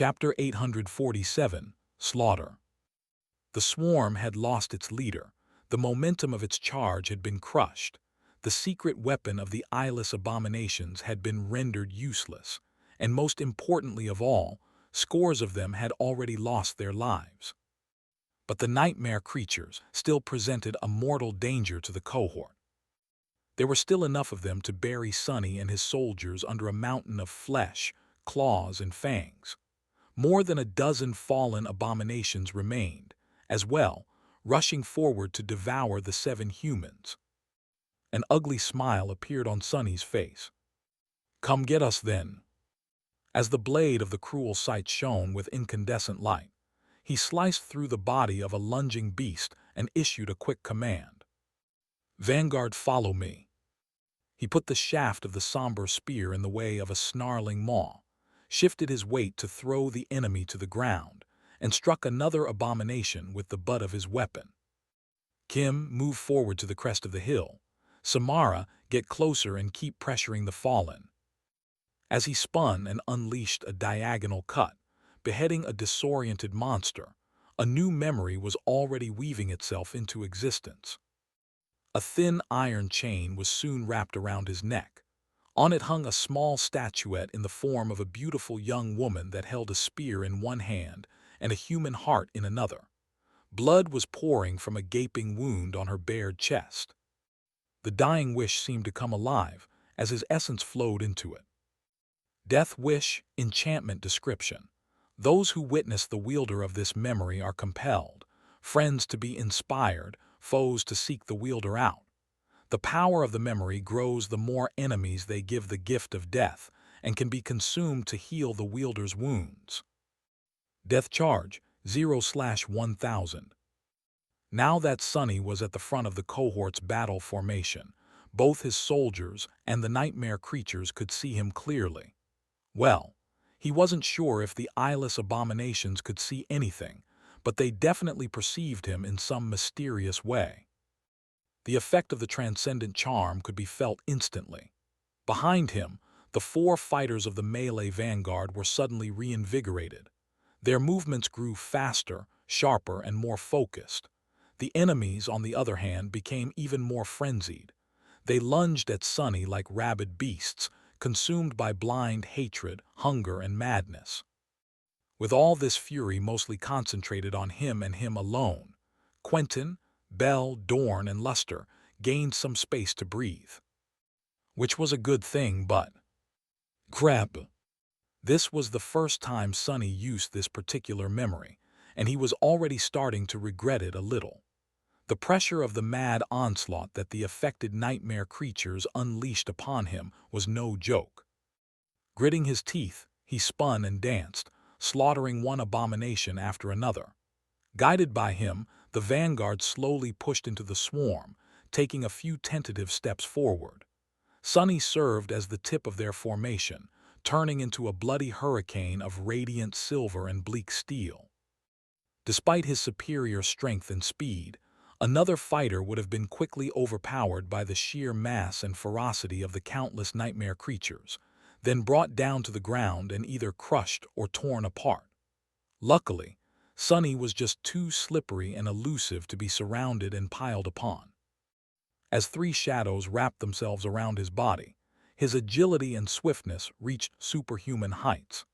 Chapter 847, Slaughter. The swarm had lost its leader. The momentum of its charge had been crushed. The secret weapon of the eyeless abominations had been rendered useless. And most importantly of all, scores of them had already lost their lives. But the nightmare creatures still presented a mortal danger to the cohort. There were still enough of them to bury Sonny and his soldiers under a mountain of flesh, claws, and fangs. More than a dozen fallen abominations remained, as well, rushing forward to devour the 7 humans. An ugly smile appeared on Sonny's face. "Come get us, then." As the blade of the cruel sight shone with incandescent light, he sliced through the body of a lunging beast and issued a quick command. "Vanguard, follow me." He put the shaft of the somber spear in the way of a snarling maw, shifted his weight to throw the enemy to the ground, and struck another abomination with the butt of his weapon. "Kim, move forward to the crest of the hill. Samara, get closer and keep pressuring the fallen." As he spun and unleashed a diagonal cut, beheading a disoriented monster, a new memory was already weaving itself into existence. A thin iron chain was soon wrapped around his neck. On it hung a small statuette in the form of a beautiful young woman that held a spear in one hand and a human heart in another. Blood was pouring from a gaping wound on her bared chest. The dying wish seemed to come alive as his essence flowed into it. Death wish, enchantment description. Those who witness the wielder of this memory are compelled, friends to be inspired, foes to seek the wielder out. The power of the memory grows the more enemies they give the gift of death and can be consumed to heal the wielder's wounds. Death charge, 0/1000. Now that Sonny was at the front of the cohort's battle formation, both his soldiers and the nightmare creatures could see him clearly. Well, he wasn't sure if the eyeless abominations could see anything, but they definitely perceived him in some mysterious way. The effect of the transcendent charm could be felt instantly. Behind him, the 4 fighters of the melee vanguard were suddenly reinvigorated. Their movements grew faster, sharper, and more focused. The enemies, on the other hand, became even more frenzied. They lunged at Sonny like rabid beasts, consumed by blind hatred, hunger, and madness. With all this fury mostly concentrated on him and him alone, Quentin, Bell, Dorn, and Luster gained some space to breathe. Which was a good thing, but... Grab! This was the first time Sonny used this particular memory, and he was already starting to regret it a little. The pressure of the mad onslaught that the affected nightmare creatures unleashed upon him was no joke. Gritting his teeth, he spun and danced, slaughtering one abomination after another. Guided by him, the vanguard slowly pushed into the swarm, taking a few tentative steps forward. Sonny served as the tip of their formation, turning into a bloody hurricane of radiant silver and bleak steel. Despite his superior strength and speed, another fighter would have been quickly overpowered by the sheer mass and ferocity of the countless nightmare creatures, then brought down to the ground and either crushed or torn apart. Luckily, Sonny was just too slippery and elusive to be surrounded and piled upon. As 3 shadows wrapped themselves around his body, his agility and swiftness reached superhuman heights.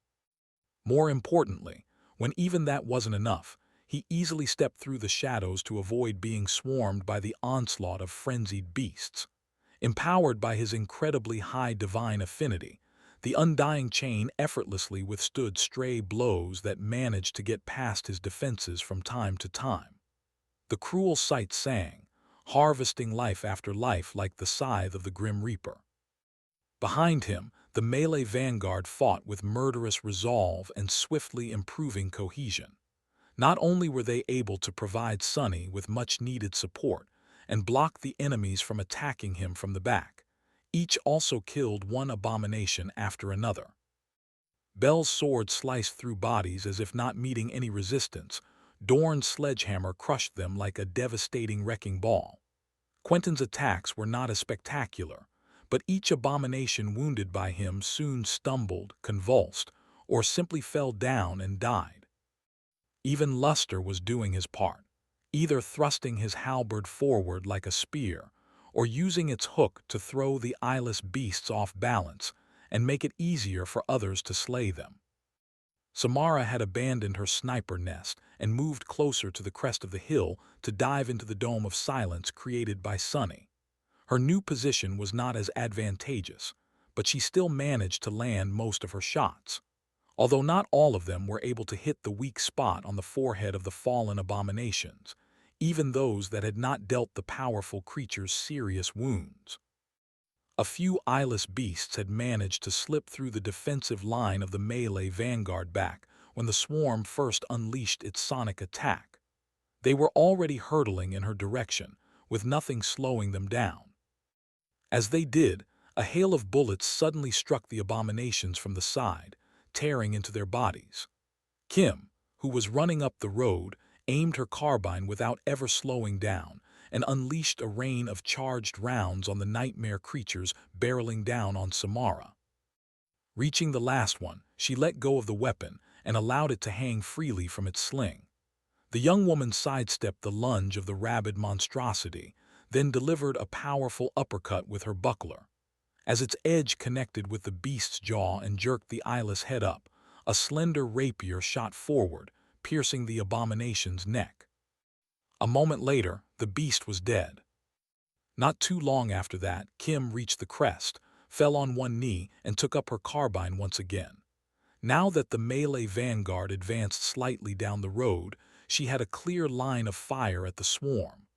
More importantly, when even that wasn't enough, he easily stepped through the shadows to avoid being swarmed by the onslaught of frenzied beasts. Empowered by his incredibly high divine affinity, the undying chain effortlessly withstood stray blows that managed to get past his defenses from time to time. The cruel sight sang, harvesting life after life like the scythe of the Grim Reaper. Behind him, the melee vanguard fought with murderous resolve and swiftly improving cohesion. Not only were they able to provide Sonny with much-needed support and block the enemies from attacking him from the back, each also killed one abomination after another. Bell's sword sliced through bodies as if not meeting any resistance. Dorn's sledgehammer crushed them like a devastating wrecking ball. Quentin's attacks were not as spectacular, but each abomination wounded by him soon stumbled, convulsed, or simply fell down and died. Even Luster was doing his part, either thrusting his halberd forward like a spear, or using its hook to throw the eyeless beasts off balance and make it easier for others to slay them. Samara had abandoned her sniper nest and moved closer to the crest of the hill to dive into the dome of silence created by Sunny. Her new position was not as advantageous, but she still managed to land most of her shots, although not all of them were able to hit the weak spot on the forehead of the fallen abominations, even those that had not dealt the powerful creatures serious wounds. A few eyeless beasts had managed to slip through the defensive line of the melee vanguard back when the swarm first unleashed its sonic attack. They were already hurtling in her direction, with nothing slowing them down. As they did, a hail of bullets suddenly struck the abominations from the side, tearing into their bodies. Kim, who was running up the road, aimed her carbine without ever slowing down and unleashed a rain of charged rounds on the nightmare creatures barreling down on Samara. Reaching the last one, she let go of the weapon and allowed it to hang freely from its sling. The young woman sidestepped the lunge of the rabid monstrosity, then delivered a powerful uppercut with her buckler. As its edge connected with the beast's jaw and jerked the eyeless head up, a slender rapier shot forward, piercing the abomination's neck. A moment later, the beast was dead. Not too long after that, Kim reached the crest, fell on one knee, and took up her carbine once again. Now that the melee vanguard advanced slightly down the road, she had a clear line of fire at the swarm.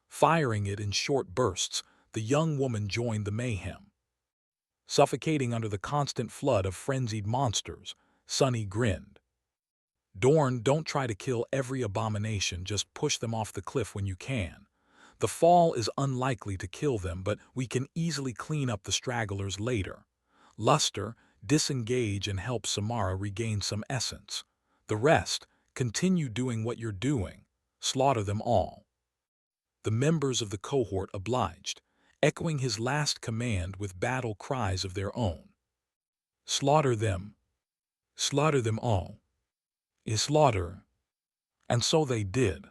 Firing it in short bursts, the young woman joined the mayhem. Suffocating under the constant flood of frenzied monsters, Sunny grinned. Dorn, don't try to kill every abomination, just push them off the cliff when you can. The fall is unlikely to kill them, but we can easily clean up the stragglers later. Luster, disengage and help Samara regain some essence. The rest, continue doing what you're doing. Slaughter them all. The members of the cohort obliged, echoing his last command with battle cries of their own. Slaughter them. Slaughter them all. Slaughter. And so they did.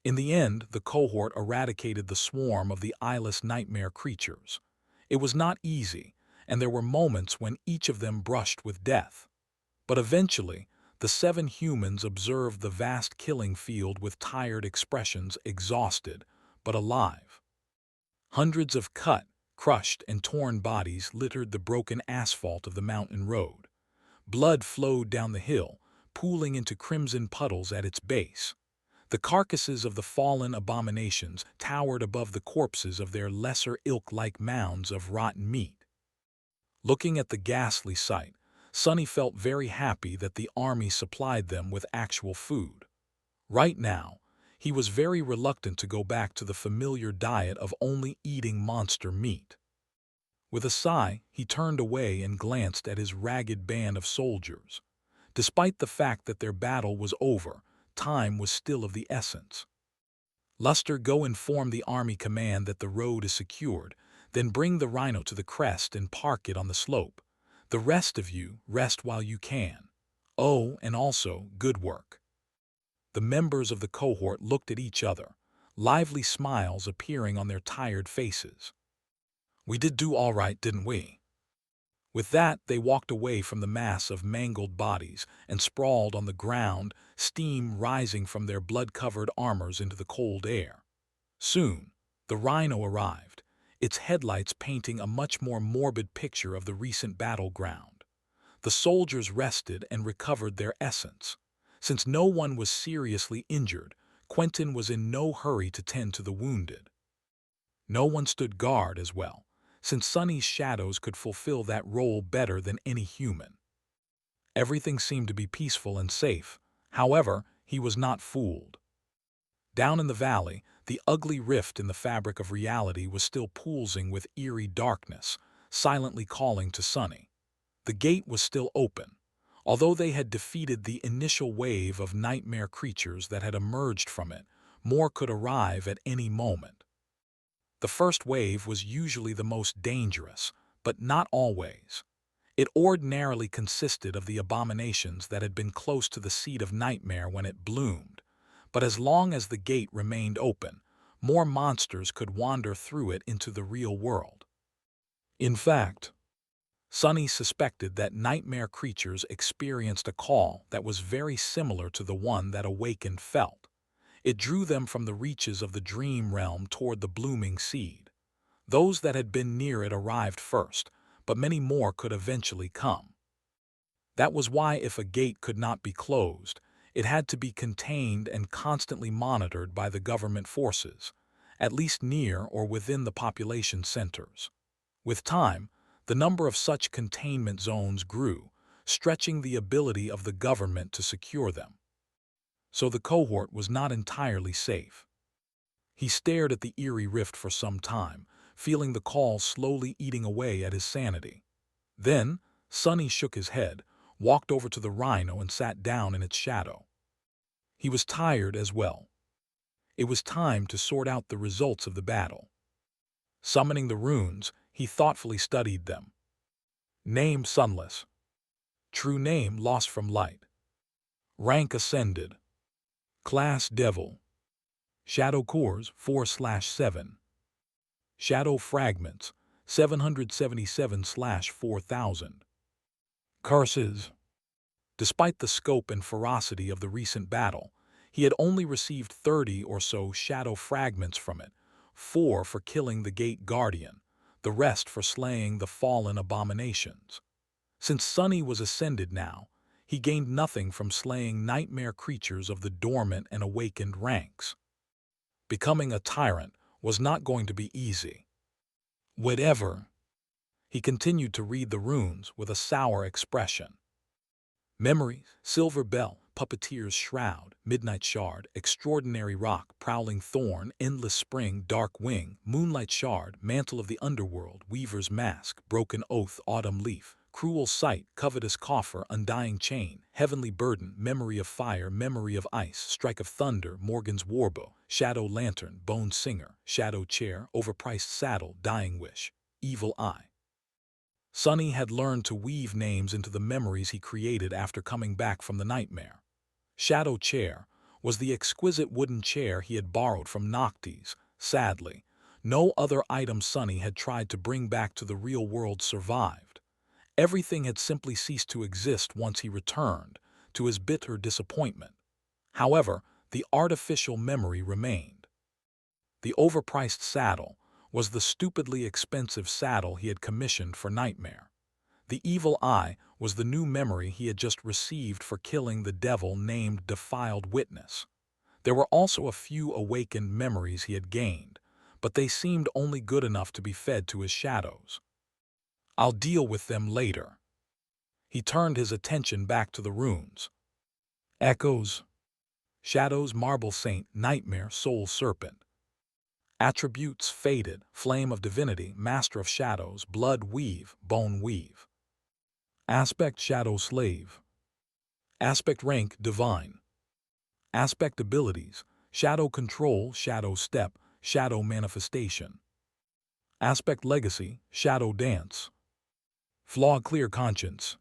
In the end, the cohort eradicated the swarm of the eyeless nightmare creatures. It was not easy, and there were moments when each of them brushed with death. But eventually, the 7 humans observed the vast killing field with tired expressions, exhausted, but alive. Hundreds of cut, crushed, and torn bodies littered the broken asphalt of the mountain road. Blood flowed down the hill, pooling into crimson puddles at its base. The carcasses of the fallen abominations towered above the corpses of their lesser ilk like mounds of rotten meat. Looking at the ghastly sight, Sunny felt very happy that the army supplied them with actual food. Right now, he was very reluctant to go back to the familiar diet of only eating monster meat. With a sigh, he turned away and glanced at his ragged band of soldiers. Despite the fact that their battle was over, time was still of the essence. Luster, go inform the army command that the road is secured, then bring the rhino to the crest and park it on the slope. The rest of you, rest while you can. Oh, and also, good work. The members of the cohort looked at each other, lively smiles appearing on their tired faces. We did do all right, didn't we? With that, they walked away from the mass of mangled bodies and sprawled on the ground, steam rising from their blood-covered armors into the cold air. Soon, the rhino arrived, its headlights painting a much more morbid picture of the recent battleground. The soldiers rested and recovered their essence. Since no one was seriously injured, Quentin was in no hurry to tend to the wounded. No one stood guard as well, since Sunny's shadows could fulfill that role better than any human. Everything seemed to be peaceful and safe. However, he was not fooled. Down in the valley, the ugly rift in the fabric of reality was still pulsing with eerie darkness, silently calling to Sunny. The gate was still open. Although they had defeated the initial wave of nightmare creatures that had emerged from it, more could arrive at any moment. The first wave was usually the most dangerous, but not always. It ordinarily consisted of the abominations that had been close to the seed of nightmare when it bloomed, but as long as the gate remained open, more monsters could wander through it into the real world. In fact, Sunny suspected that nightmare creatures experienced a call that was very similar to the one that Awakened felt. It drew them from the reaches of the dream realm toward the blooming seed. Those that had been near it arrived first, but many more could eventually come. That was why if a gate could not be closed, it had to be contained and constantly monitored by the government forces, at least near or within the population centers. With time, the number of such containment zones grew, stretching the ability of the government to secure them. So the cohort was not entirely safe. He stared at the eerie rift for some time, feeling the call slowly eating away at his sanity. Then, Sunny shook his head, walked over to the rhino and sat down in its shadow. He was tired as well. It was time to sort out the results of the battle. Summoning the runes, he thoughtfully studied them. Name Sunless. True name lost from light. Rank ascended. Class Devil. Shadow Cores 4/7. Shadow Fragments 777/4000. Curses. Despite the scope and ferocity of the recent battle, he had only received 30 or so shadow fragments from it, 4 for killing the Gate Guardian, the rest for slaying the fallen abominations. Since Sunny was ascended now, he gained nothing from slaying nightmare creatures of the dormant and awakened ranks. Becoming a tyrant was not going to be easy. Whatever. He continued to read the runes with a sour expression. Memories, Silver Bell, Puppeteer's Shroud, Midnight Shard, Extraordinary Rock, Prowling Thorn, Endless Spring, Dark Wing, Moonlight Shard, Mantle of the Underworld, Weaver's Mask, Broken Oath, Autumn Leaf, Cruel Sight, Covetous Coffer, Undying Chain, Heavenly Burden, Memory of Fire, Memory of Ice, Strike of Thunder, Morgan's Warbow, Shadow Lantern, Bone Singer, Shadow Chair, Overpriced Saddle, Dying Wish, Evil Eye. Sunny had learned to weave names into the memories he created after coming back from the nightmare. Shadow Chair was the exquisite wooden chair he had borrowed from Noctis. Sadly, no other item Sunny had tried to bring back to the real world survived. Everything had simply ceased to exist once he returned, to his bitter disappointment. However, the artificial memory remained. The overpriced saddle was the stupidly expensive saddle he had commissioned for Nightmare. The Evil Eye was the new memory he had just received for killing the devil named Defiled Witness. There were also a few awakened memories he had gained, but they seemed only good enough to be fed to his shadows. I'll deal with them later. He turned his attention back to the runes. Echoes. Shadows, Marble Saint, Nightmare, Soul Serpent. Attributes faded, Flame of Divinity, Master of Shadows, Blood Weave, Bone Weave. Aspect Shadow Slave. Aspect Rank Divine. Aspect Abilities, Shadow Control, Shadow Step, Shadow Manifestation. Aspect Legacy, Shadow Dance. Flaw Clear Conscience.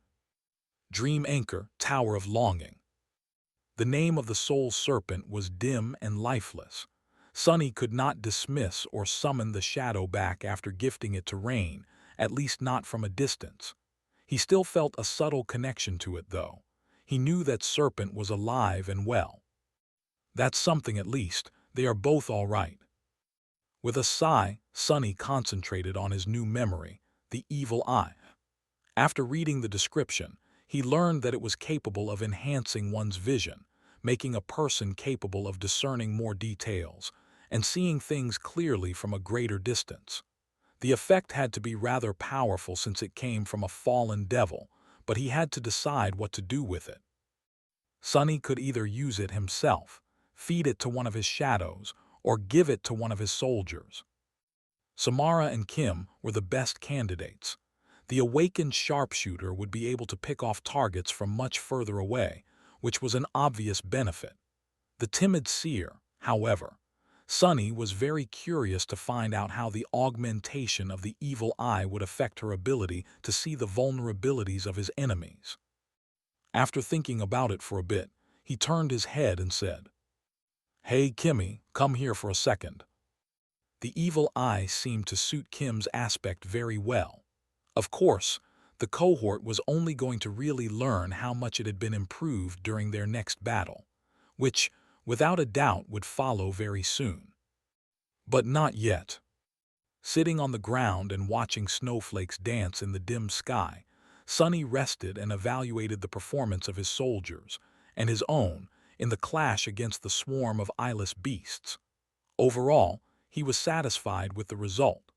Dream Anchor, Tower of Longing. The name of the Soul Serpent was dim and lifeless. Sunny could not dismiss or summon the shadow back after gifting it to Rain, at least not from a distance. He still felt a subtle connection to it, though. He knew that Serpent was alive and well. That's something at least. They are both all right. With a sigh, Sunny concentrated on his new memory, the Evil Eye. After reading the description, he learned that it was capable of enhancing one's vision, making a person capable of discerning more details, and seeing things clearly from a greater distance. The effect had to be rather powerful since it came from a fallen devil, but he had to decide what to do with it. Sunny could either use it himself, feed it to one of his shadows, or give it to one of his soldiers. Samara and Kim were the best candidates. The awakened sharpshooter would be able to pick off targets from much further away, which was an obvious benefit. The timid seer, however, Sunny was very curious to find out how the augmentation of the evil eye would affect her ability to see the vulnerabilities of his enemies. After thinking about it for a bit, he turned his head and said, "Hey, Kimmy, come here for a second." The evil eye seemed to suit Kim's aspect very well. Of course, the cohort was only going to really learn how much it had been improved during their next battle, which, without a doubt, would follow very soon. But not yet. Sitting on the ground and watching snowflakes dance in the dim sky, Sunny rested and evaluated the performance of his soldiers, and his own, in the clash against the swarm of eyeless beasts. Overall, he was satisfied with the result.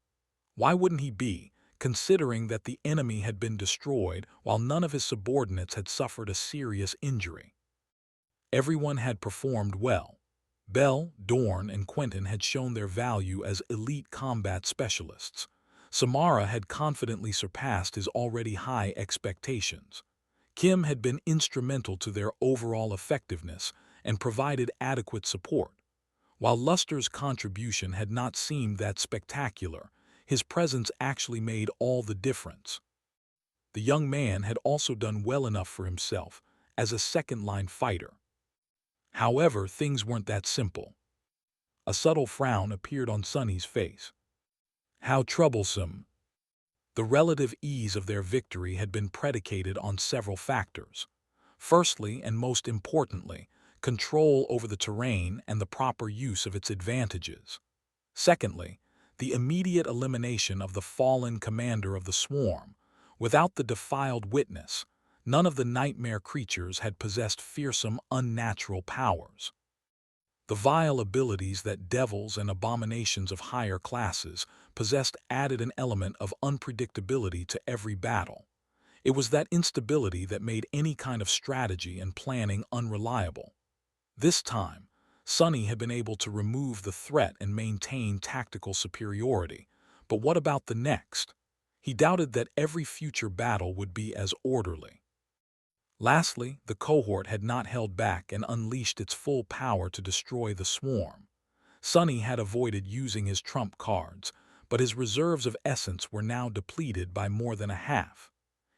Why wouldn't he be, considering that the enemy had been destroyed while none of his subordinates had suffered a serious injury? Everyone had performed well. Belle, Dorn, and Quentin had shown their value as elite combat specialists. Samara had confidently surpassed his already high expectations. Kim had been instrumental to their overall effectiveness and provided adequate support. While Luster's contribution had not seemed that spectacular, his presence actually made all the difference. The young man had also done well enough for himself as a second-line fighter. However, things weren't that simple. A subtle frown appeared on Sunny's face. How troublesome. The relative ease of their victory had been predicated on several factors. Firstly, and most importantly, control over the terrain and the proper use of its advantages. Secondly, the immediate elimination of the fallen commander of the swarm. Without the defiled witness, none of the nightmare creatures had possessed fearsome, unnatural powers. The vile abilities that devils and abominations of higher classes possessed added an element of unpredictability to every battle. It was that instability that made any kind of strategy and planning unreliable. This time, Sunny had been able to remove the threat and maintain tactical superiority. But what about the next? He doubted that every future battle would be as orderly. Lastly, the cohort had not held back and unleashed its full power to destroy the swarm. Sunny had avoided using his trump cards, but his reserves of essence were now depleted by more than a half.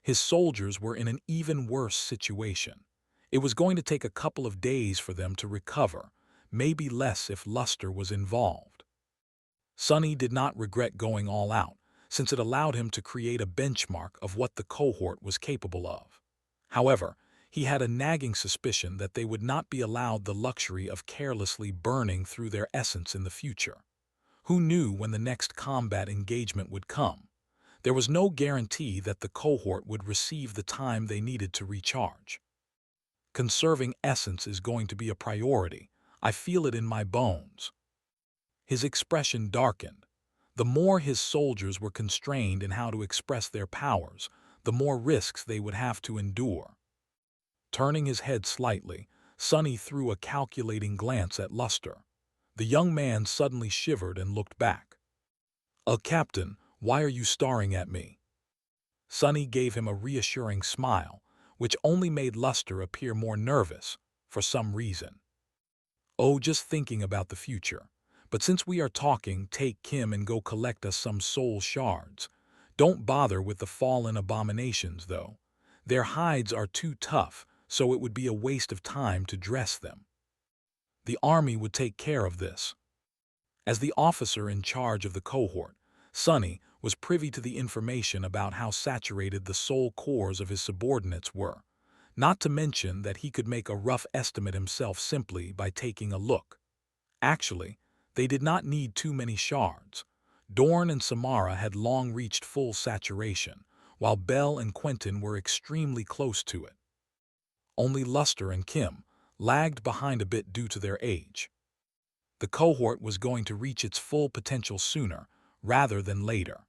His soldiers were in an even worse situation. It was going to take a couple of days for them to recover, maybe less if Luster was involved. Sunny did not regret going all out, since it allowed him to create a benchmark of what the cohort was capable of. However, he had a nagging suspicion that they would not be allowed the luxury of carelessly burning through their essence in the future. Who knew when the next combat engagement would come? There was no guarantee that the cohort would receive the time they needed to recharge. Conserving essence is going to be a priority. I feel it in my bones. His expression darkened. The more his soldiers were constrained in how to express their powers, the more risks they would have to endure. Turning his head slightly, Sunny threw a calculating glance at Luster. The young man suddenly shivered and looked back. Captain, why are you staring at me?" Sunny gave him a reassuring smile, which only made Luster appear more nervous, for some reason. "Oh, just thinking about the future. But since we are talking, take Kim and go collect us some soul shards. Don't bother with the fallen abominations, though. Their hides are too tough, so it would be a waste of time to dress them. The army would take care of this." As the officer in charge of the cohort, Sunny was privy to the information about how saturated the soul cores of his subordinates were, not to mention that he could make a rough estimate himself simply by taking a look. Actually, they did not need too many shards. Dorn and Samara had long reached full saturation, while Belle and Quentin were extremely close to it. Only Luster and Kim lagged behind a bit due to their age. The cohort was going to reach its full potential sooner rather than later.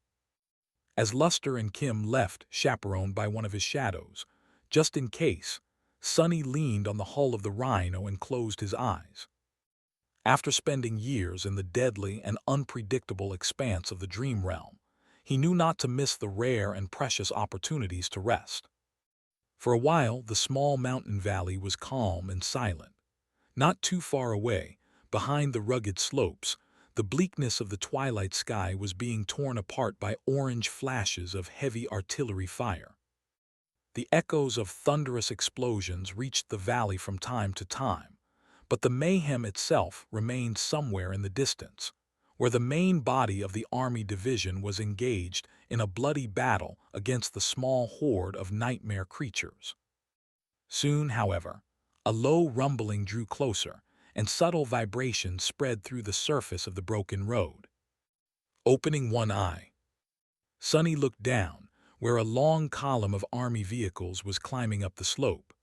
As Luster and Kim left, chaperoned by one of his shadows, just in case, Sunny leaned on the hull of the Rhino and closed his eyes. After spending years in the deadly and unpredictable expanse of the dream realm, he knew not to miss the rare and precious opportunities to rest. For a while, the small mountain valley was calm and silent. Not too far away, Behind the rugged slopes, the bleakness of the twilight sky was being torn apart by orange flashes of heavy artillery fire. The echoes of thunderous explosions reached the valley from time to time, but the mayhem itself remained somewhere in the distance, where the main body of the army division was engaged in a bloody battle against the small horde of nightmare creatures. Soon, however, a low rumbling drew closer, and subtle vibrations spread through the surface of the broken road. Opening one eye, Sonny looked down, where a long column of army vehicles was climbing up the slope.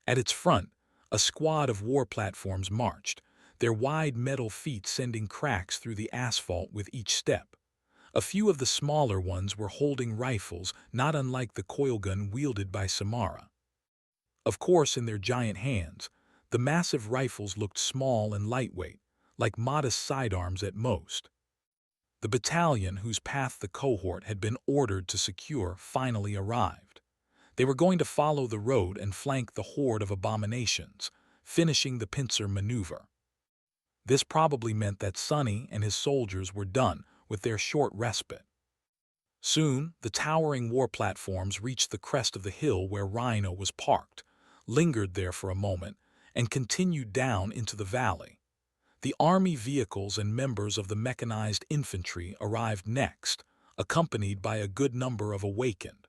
At its front, a squad of war platforms marched, their wide metal feet sending cracks through the asphalt with each step. A few of the smaller ones were holding rifles not unlike the coilgun wielded by Samara. Of course, in their giant hands, the massive rifles looked small and lightweight, like modest sidearms at most. The battalion whose path the cohort had been ordered to secure finally arrived. They were going to follow the road and flank the horde of abominations, finishing the pincer maneuver. This probably meant that Sonny and his soldiers were done with their short respite. Soon, the towering war platforms reached the crest of the hill where Rhino was parked, lingered there for a moment, and continued down into the valley. The army vehicles and members of the mechanized infantry arrived next, accompanied by a good number of awakened.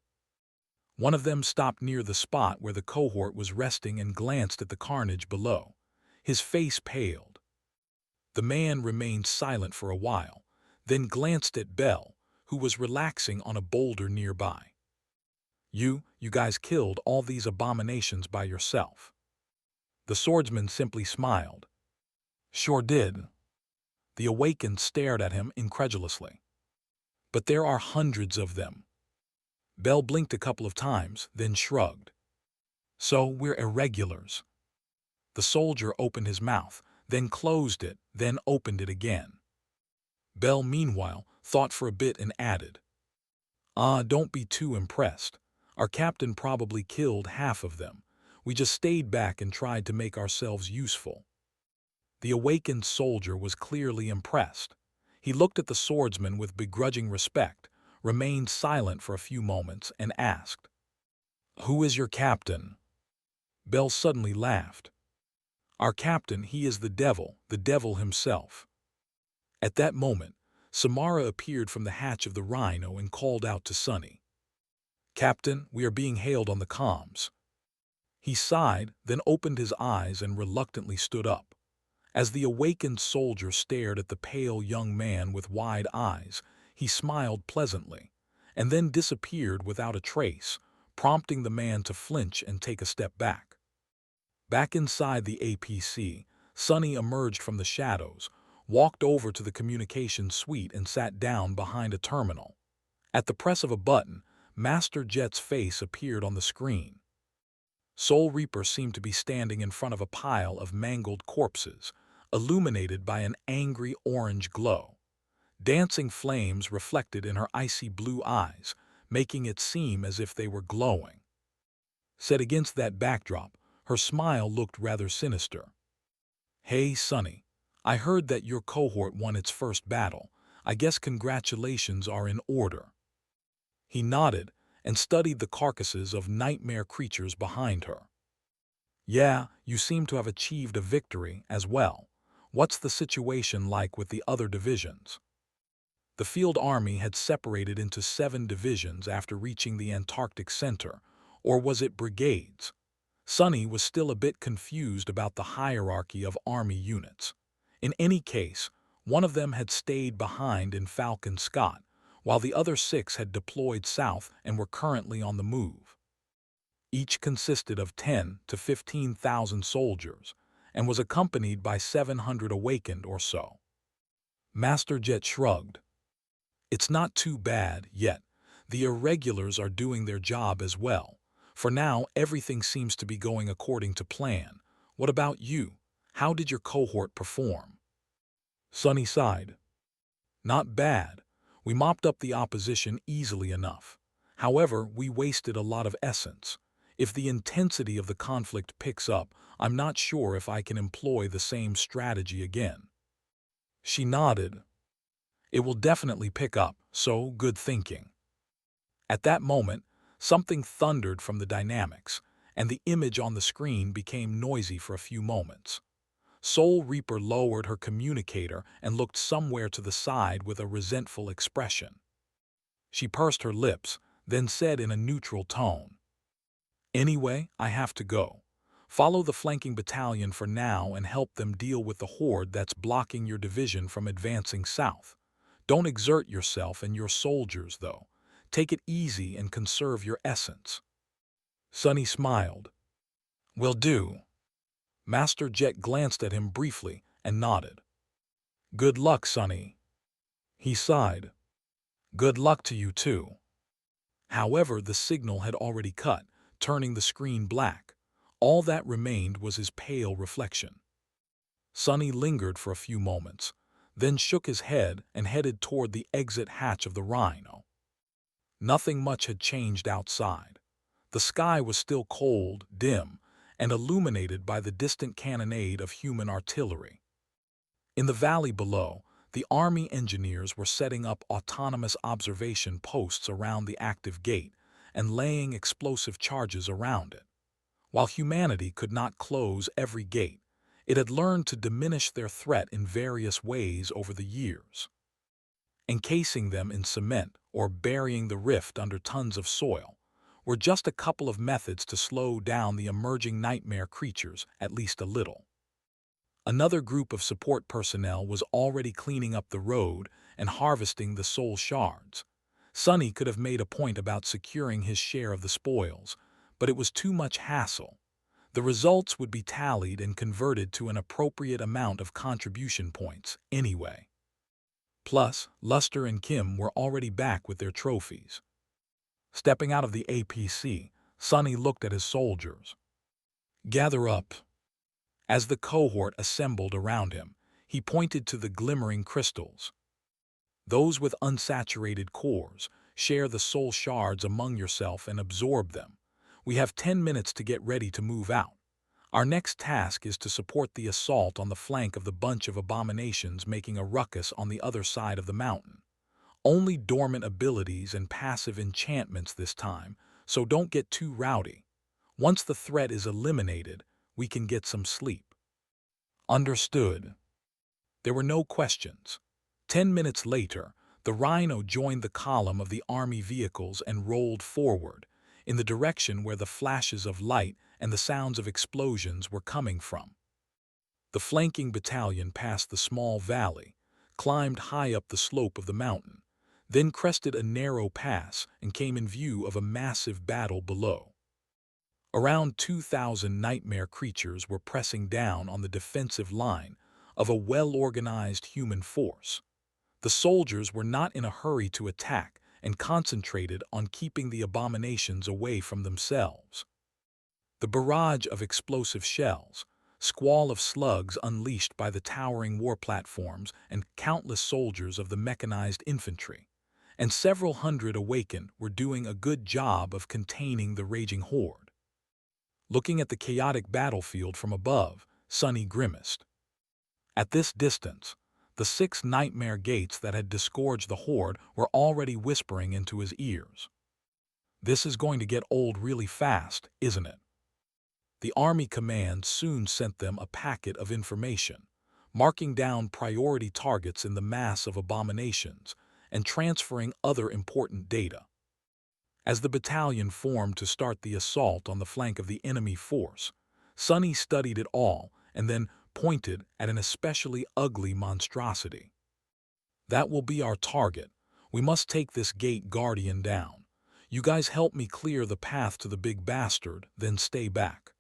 One of them stopped near the spot where the cohort was resting and glanced at the carnage below. His face paled. The man remained silent for a while, then glanced at Bell, who was relaxing on a boulder nearby. You guys killed all these abominations by yourself." The swordsman simply smiled. "Sure did." The awakened stared at him incredulously. "But there are hundreds of them." Bell blinked a couple of times, then shrugged. "So we're irregulars." The soldier opened his mouth, then closed it, then opened it again. Bell, meanwhile, thought for a bit and added, Don't be too impressed. Our captain probably killed half of them. We just stayed back and tried to make ourselves useful." The awakened soldier was clearly impressed. He looked at the swordsman with begrudging respect, remained silent for a few moments, and asked, "Who is your captain?" Bell suddenly laughed. "Our captain, he is the devil himself." At that moment, Samara appeared from the hatch of the Rhino and called out to Sonny, "Captain, we are being hailed on the comms." He sighed, then opened his eyes and reluctantly stood up. As the awakened soldier stared at the pale young man with wide eyes, he smiled pleasantly, and then disappeared without a trace, prompting the man to flinch and take a step back. Back inside the APC, Sonny emerged from the shadows, walked over to the communications suite and sat down behind a terminal. At the press of a button, Master Jet's face appeared on the screen. Soul Reaper seemed to be standing in front of a pile of mangled corpses, illuminated by an angry orange glow. Dancing flames reflected in her icy blue eyes, making it seem as if they were glowing. Set against that backdrop, her smile looked rather sinister. "Hey, Sonny, I heard that your cohort won its first battle. I guess congratulations are in order." He nodded and studied the carcasses of nightmare creatures behind her. "Yeah, you seem to have achieved a victory as well. What's the situation like with the other divisions?" The field army had separated into 7 divisions after reaching the Antarctic Center, or was it brigades? Sonny was still a bit confused about the hierarchy of army units. In any case, one of them had stayed behind in Falcon Scott, while the other 6 had deployed south and were currently on the move. Each consisted of 10 to 15,000 soldiers and was accompanied by 700 awakened or so. Master Jet shrugged. "It's not too bad yet. The irregulars are doing their job as well. For now, everything seems to be going according to plan. What about you? How did your cohort perform?" Sonny sighed. "Not bad. We mopped up the opposition easily enough. However, we wasted a lot of essence. If the intensity of the conflict picks up, I'm not sure if I can employ the same strategy again." She nodded. "It will definitely pick up, so good thinking." At that moment, something thundered from the dynamics, and the image on the screen became noisy for a few moments. Soul Reaper lowered her communicator and looked somewhere to the side with a resentful expression. She pursed her lips, then said in a neutral tone, "Anyway, I have to go. Follow the flanking battalion for now and help them deal with the horde that's blocking your division from advancing south. Don't exert yourself and your soldiers, though. Take it easy and conserve your essence." Sunny smiled. "Will do." Master Jet glanced at him briefly and nodded. "Good luck, Sunny." He sighed. "Good luck to you, too." However, the signal had already cut, turning the screen black. All that remained was his pale reflection. Sunny lingered for a few moments, then shook his head and headed toward the exit hatch of the Rhino. Nothing much had changed outside. The sky was still cold, dim, and illuminated by the distant cannonade of human artillery. In the valley below, the Army engineers were setting up autonomous observation posts around the active gate and laying explosive charges around it. While humanity could not close every gate, it had learned to diminish their threat in various ways over the years. Encasing them in cement or burying the rift under tons of soil were just a couple of methods to slow down the emerging nightmare creatures at least a little. Another group of support personnel was already cleaning up the road and harvesting the soul shards. Sunny could have made a point about securing his share of the spoils, but it was too much hassle. The results would be tallied and converted to an appropriate amount of contribution points anyway. Plus, Luster and Kim were already back with their trophies. Stepping out of the APC, Sunny looked at his soldiers. "Gather up." As the cohort assembled around him, he pointed to the glimmering crystals. "Those with unsaturated cores, share the soul shards among yourself and absorb them. We have 10 minutes to get ready to move out. Our next task is to support the assault on the flank of the bunch of abominations making a ruckus on the other side of the mountain. Only dormant abilities and passive enchantments this time, so don't get too rowdy. Once the threat is eliminated, we can get some sleep." Understood. There were no questions. 10 minutes later, the Rhino joined the column of the Army vehicles and rolled forward, in the direction where the flashes of light and the sounds of explosions were coming from. The flanking battalion passed the small valley, climbed high up the slope of the mountain, then crested a narrow pass and came in view of a massive battle below. Around 2,000 nightmare creatures were pressing down on the defensive line of a well-organized human force. The soldiers were not in a hurry to attack and concentrated on keeping the abominations away from themselves. The barrage of explosive shells, squall of slugs unleashed by the towering war platforms and countless soldiers of the mechanized infantry, and several hundred awakened were doing a good job of containing the raging horde. Looking at the chaotic battlefield from above, Sunny grimaced. At this distance, the 6 nightmare gates that had disgorged the horde were already whispering into his ears. "This is going to get old really fast, isn't it?" The Army command soon sent them a packet of information, marking down priority targets in the mass of abominations and transferring other important data. As the battalion formed to start the assault on the flank of the enemy force, Sunny studied it all and then pointed at an especially ugly monstrosity. "That will be our target. We must take this gate guardian down. You guys help me clear the path to the big bastard, then stay back."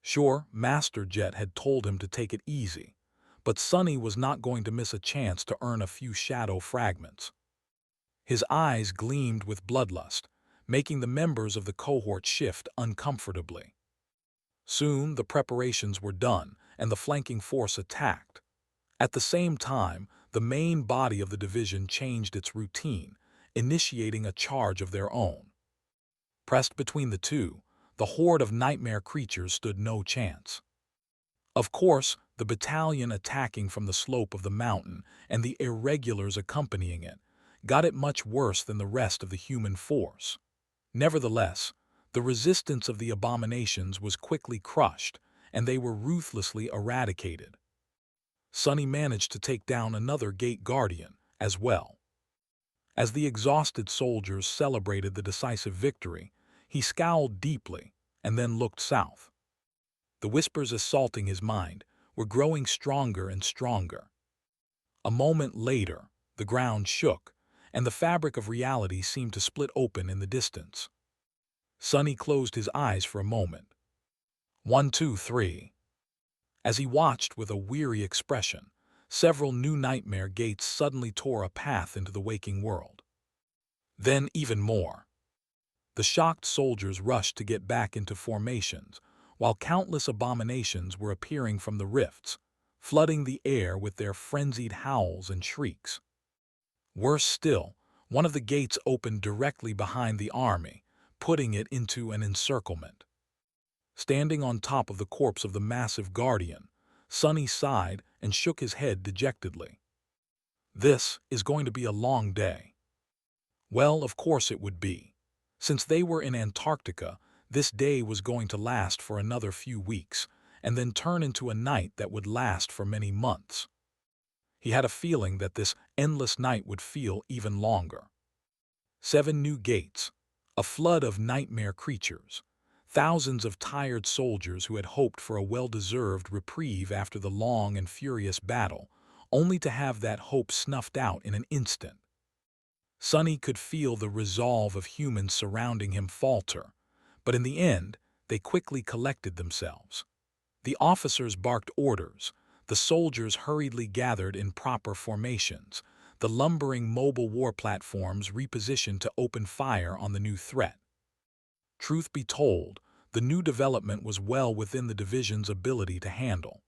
Sure, Master Jet had told him to take it easy, but Sunny was not going to miss a chance to earn a few shadow fragments. His eyes gleamed with bloodlust, making the members of the cohort shift uncomfortably. Soon the preparations were done, and the flanking force attacked. At the same time, the main body of the division changed its routine, initiating a charge of their own. Pressed between the two, the horde of nightmare creatures stood no chance. Of course, the battalion attacking from the slope of the mountain and the irregulars accompanying it got it much worse than the rest of the human force. Nevertheless, the resistance of the abominations was quickly crushed, and they were ruthlessly eradicated. Sonny managed to take down another gate guardian as well. As the exhausted soldiers celebrated the decisive victory, he scowled deeply and then looked south. The whispers assaulting his mind were growing stronger and stronger. A moment later, the ground shook, and the fabric of reality seemed to split open in the distance. Sonny closed his eyes for a moment. 1, 2, 3. As he watched with a weary expression, several new nightmare gates suddenly tore a path into the waking world. Then even more. The shocked soldiers rushed to get back into formations, while countless abominations were appearing from the rifts, flooding the air with their frenzied howls and shrieks. Worse still, one of the gates opened directly behind the army, putting it into an encirclement. Standing on top of the corpse of the massive guardian, Sonny sighed and shook his head dejectedly. This is going to be a long day. Well, of course it would be. Since they were in Antarctica, this day was going to last for another few weeks, and then turn into a night that would last for many months. He had a feeling that this endless night would feel even longer. 7 new gates, a flood of nightmare creatures, thousands of tired soldiers who had hoped for a well-deserved reprieve after the long and furious battle, only to have that hope snuffed out in an instant. Sonny could feel the resolve of humans surrounding him falter, but in the end, they quickly collected themselves. The officers barked orders, the soldiers hurriedly gathered in proper formations, the lumbering mobile war platforms repositioned to open fire on the new threat. Truth be told, the new development was well within the division's ability to handle.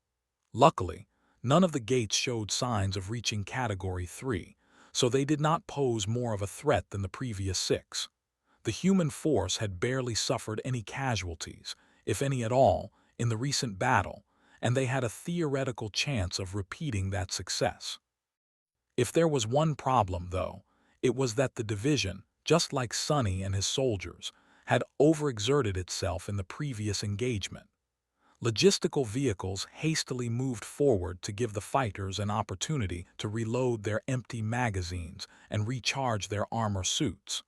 Luckily, none of the gates showed signs of reaching Category 3, so they did not pose more of a threat than the previous 6. The human force had barely suffered any casualties, if any at all, in the recent battle, and they had a theoretical chance of repeating that success. If there was one problem, though, it was that the division, just like Sonny and his soldiers, had overexerted itself in the previous engagement. Logistical vehicles hastily moved forward to give the fighters an opportunity to reload their empty magazines and recharge their armor suits.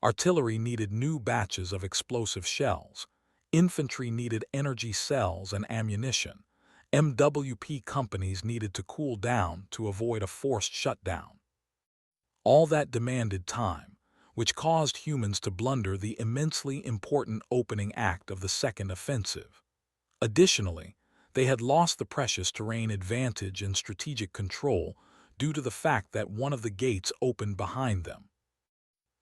Artillery needed new batches of explosive shells. Infantry needed energy cells and ammunition. MWP companies needed to cool down to avoid a forced shutdown. All that demanded time, which caused humans to blunder the immensely important opening act of the second offensive. Additionally, they had lost the precious terrain advantage and strategic control due to the fact that one of the gates opened behind them.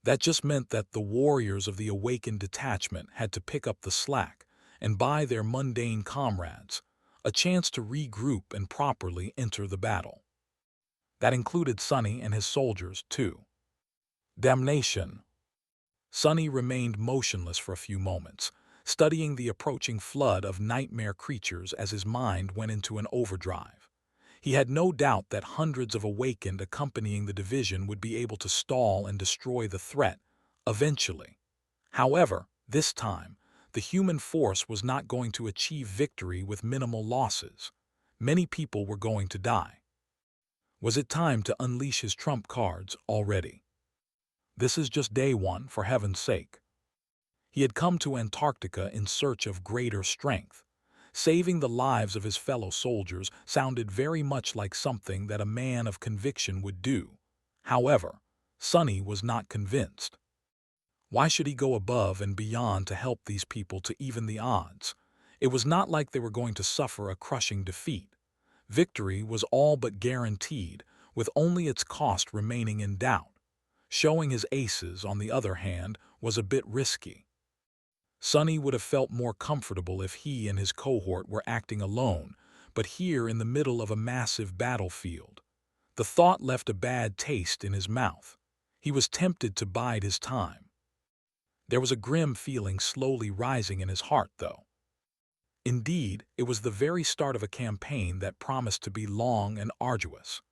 That just meant that the warriors of the awakened detachment had to pick up the slack and buy their mundane comrades a chance to regroup and properly enter the battle. That included Sonny and his soldiers, too. Damnation! Sonny remained motionless for a few moments, studying the approaching flood of nightmare creatures as his mind went into an overdrive. He had no doubt that hundreds of awakened accompanying the division would be able to stall and destroy the threat, eventually. However, this time, the human force was not going to achieve victory with minimal losses. Many people were going to die. Was it time to unleash his trump cards already? This is just day 1, for heaven's sake. He had come to Antarctica in search of greater strength. Saving the lives of his fellow soldiers sounded very much like something that a man of conviction would do. However, Sonny was not convinced. Why should he go above and beyond to help these people to even the odds? It was not like they were going to suffer a crushing defeat. Victory was all but guaranteed, with only its cost remaining in doubt. Showing his aces, on the other hand, was a bit risky. Sonny would have felt more comfortable if he and his cohort were acting alone, but here in the middle of a massive battlefield. The thought left a bad taste in his mouth. He was tempted to bide his time. There was a grim feeling slowly rising in his heart, though. Indeed, it was the very start of a campaign that promised to be long and arduous.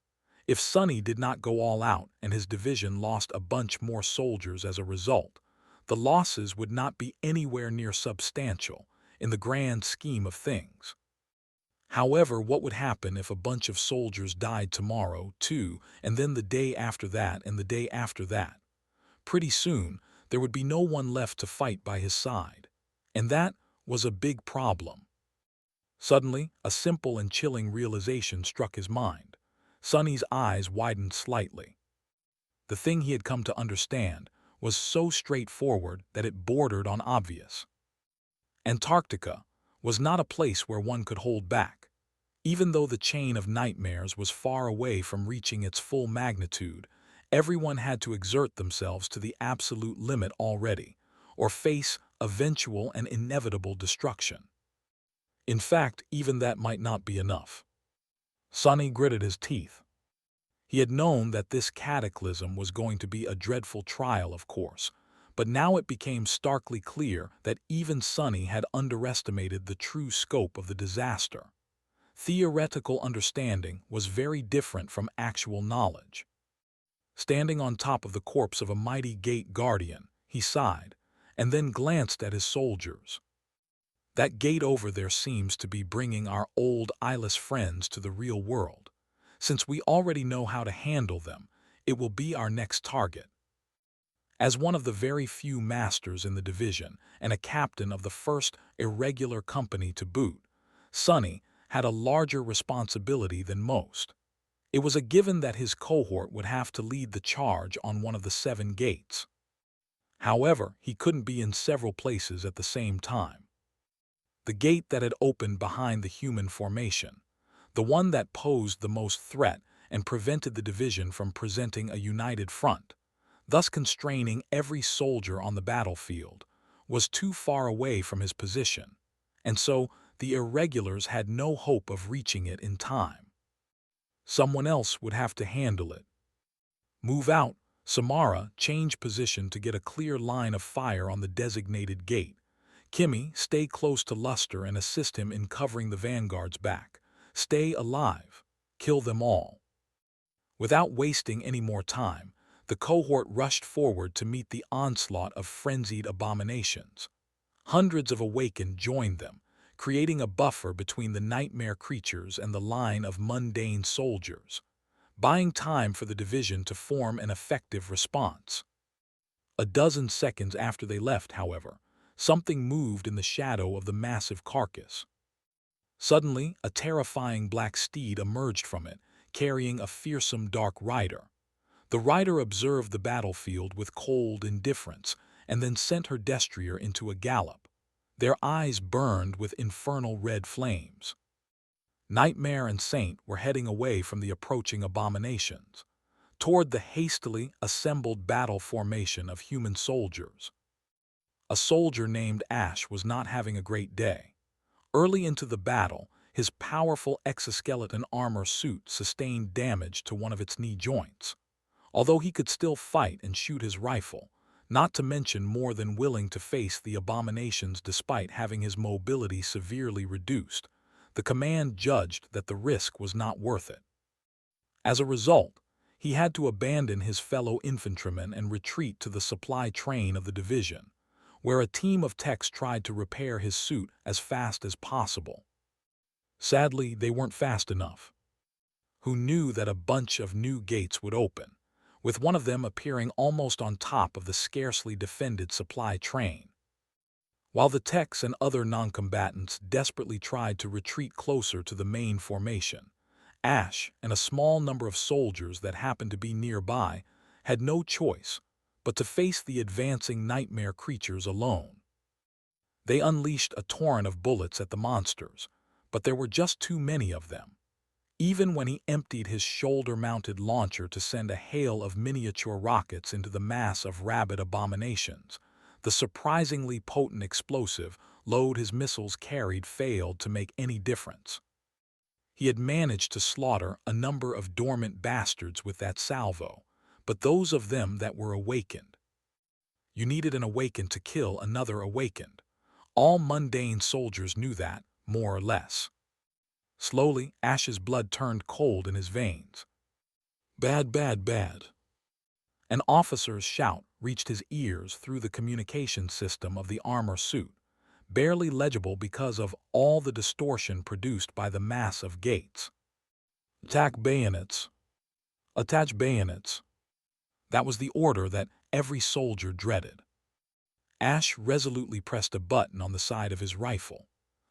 If Sonny did not go all out and his division lost a bunch more soldiers as a result, the losses would not be anywhere near substantial in the grand scheme of things. However, what would happen if a bunch of soldiers died tomorrow, too, and then the day after that and the day after that? Pretty soon, there would be no one left to fight by his side. And that was a big problem. Suddenly, a simple and chilling realization struck his mind. Sonny's eyes widened slightly. The thing he had come to understand was so straightforward that it bordered on obvious. Antarctica was not a place where one could hold back. Even though the chain of nightmares was far away from reaching its full magnitude, everyone had to exert themselves to the absolute limit already, or face eventual and inevitable destruction. In fact, even that might not be enough. Sonny gritted his teeth. He had known that this cataclysm was going to be a dreadful trial, of course, but now it became starkly clear that even Sonny had underestimated the true scope of the disaster. Theoretical understanding was very different from actual knowledge. Standing on top of the corpse of a mighty gate guardian, he sighed, and then glanced at his soldiers. That gate over there seems to be bringing our old eyeless friends to the real world. Since we already know how to handle them, it will be our next target. As one of the very few masters in the division and a captain of the first irregular company to boot, Sonny had a larger responsibility than most. It was a given that his cohort would have to lead the charge on one of the 7 gates. However, he couldn't be in several places at the same time. The gate that had opened behind the human formation, the one that posed the most threat and prevented the division from presenting a united front, thus constraining every soldier on the battlefield, was too far away from his position, and so the irregulars had no hope of reaching it in time. Someone else would have to handle it. Move out, Samara, change position to get a clear line of fire on the designated gate. Kimmy, stay close to Luster and assist him in covering the vanguard's back. Stay alive. Kill them all. Without wasting any more time, the cohort rushed forward to meet the onslaught of frenzied abominations. Hundreds of awakened joined them, creating a buffer between the nightmare creatures and the line of mundane soldiers, buying time for the division to form an effective response. A dozen seconds after they left, however, something moved in the shadow of the massive carcass. Suddenly, a terrifying black steed emerged from it, carrying a fearsome dark rider. The rider observed the battlefield with cold indifference and then sent her destrier into a gallop. Their eyes burned with infernal red flames. Nightmare and Saint were heading away from the approaching abominations, toward the hastily assembled battle formation of human soldiers. A soldier named Ash was not having a great day. Early into the battle, his powerful exoskeleton armor suit sustained damage to one of its knee joints. Although he could still fight and shoot his rifle, not to mention more than willing to face the abominations despite having his mobility severely reduced, the command judged that the risk was not worth it. As a result, he had to abandon his fellow infantrymen and retreat to the supply train of the division, where a team of techs tried to repair his suit as fast as possible. Sadly, they weren't fast enough. Who knew that a bunch of new gates would open, with one of them appearing almost on top of the scarcely defended supply train. While the techs and other non-combatants desperately tried to retreat closer to the main formation, Ash and a small number of soldiers that happened to be nearby had no choice but to face the advancing nightmare creatures alone. They unleashed a torrent of bullets at the monsters, but there were just too many of them. Even when he emptied his shoulder-mounted launcher to send a hail of miniature rockets into the mass of rabid abominations, the surprisingly potent explosive load his missiles carried failed to make any difference. He had managed to slaughter a number of dormant bastards with that salvo, but those of them that were awakened. You needed an awakened to kill another awakened. All mundane soldiers knew that, more or less. Slowly, Ash's blood turned cold in his veins. Bad, bad, bad. An officer's shout reached his ears through the communication system of the armor suit, barely legible because of all the distortion produced by the mass of gates. Attack bayonets. Attach bayonets. That was the order that every soldier dreaded. Ash resolutely pressed a button on the side of his rifle.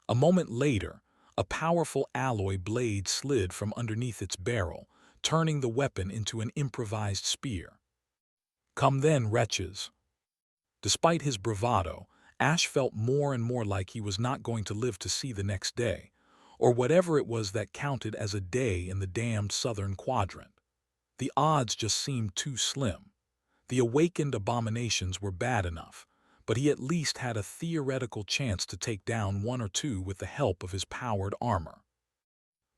A moment later, a powerful alloy blade slid from underneath its barrel, turning the weapon into an improvised spear. Come then, wretches. Despite his bravado, Ash felt more and more like he was not going to live to see the next day, or whatever it was that counted as a day in the damned southern quadrant. The odds just seemed too slim. The awakened abominations were bad enough, but he at least had a theoretical chance to take down one or two with the help of his powered armor.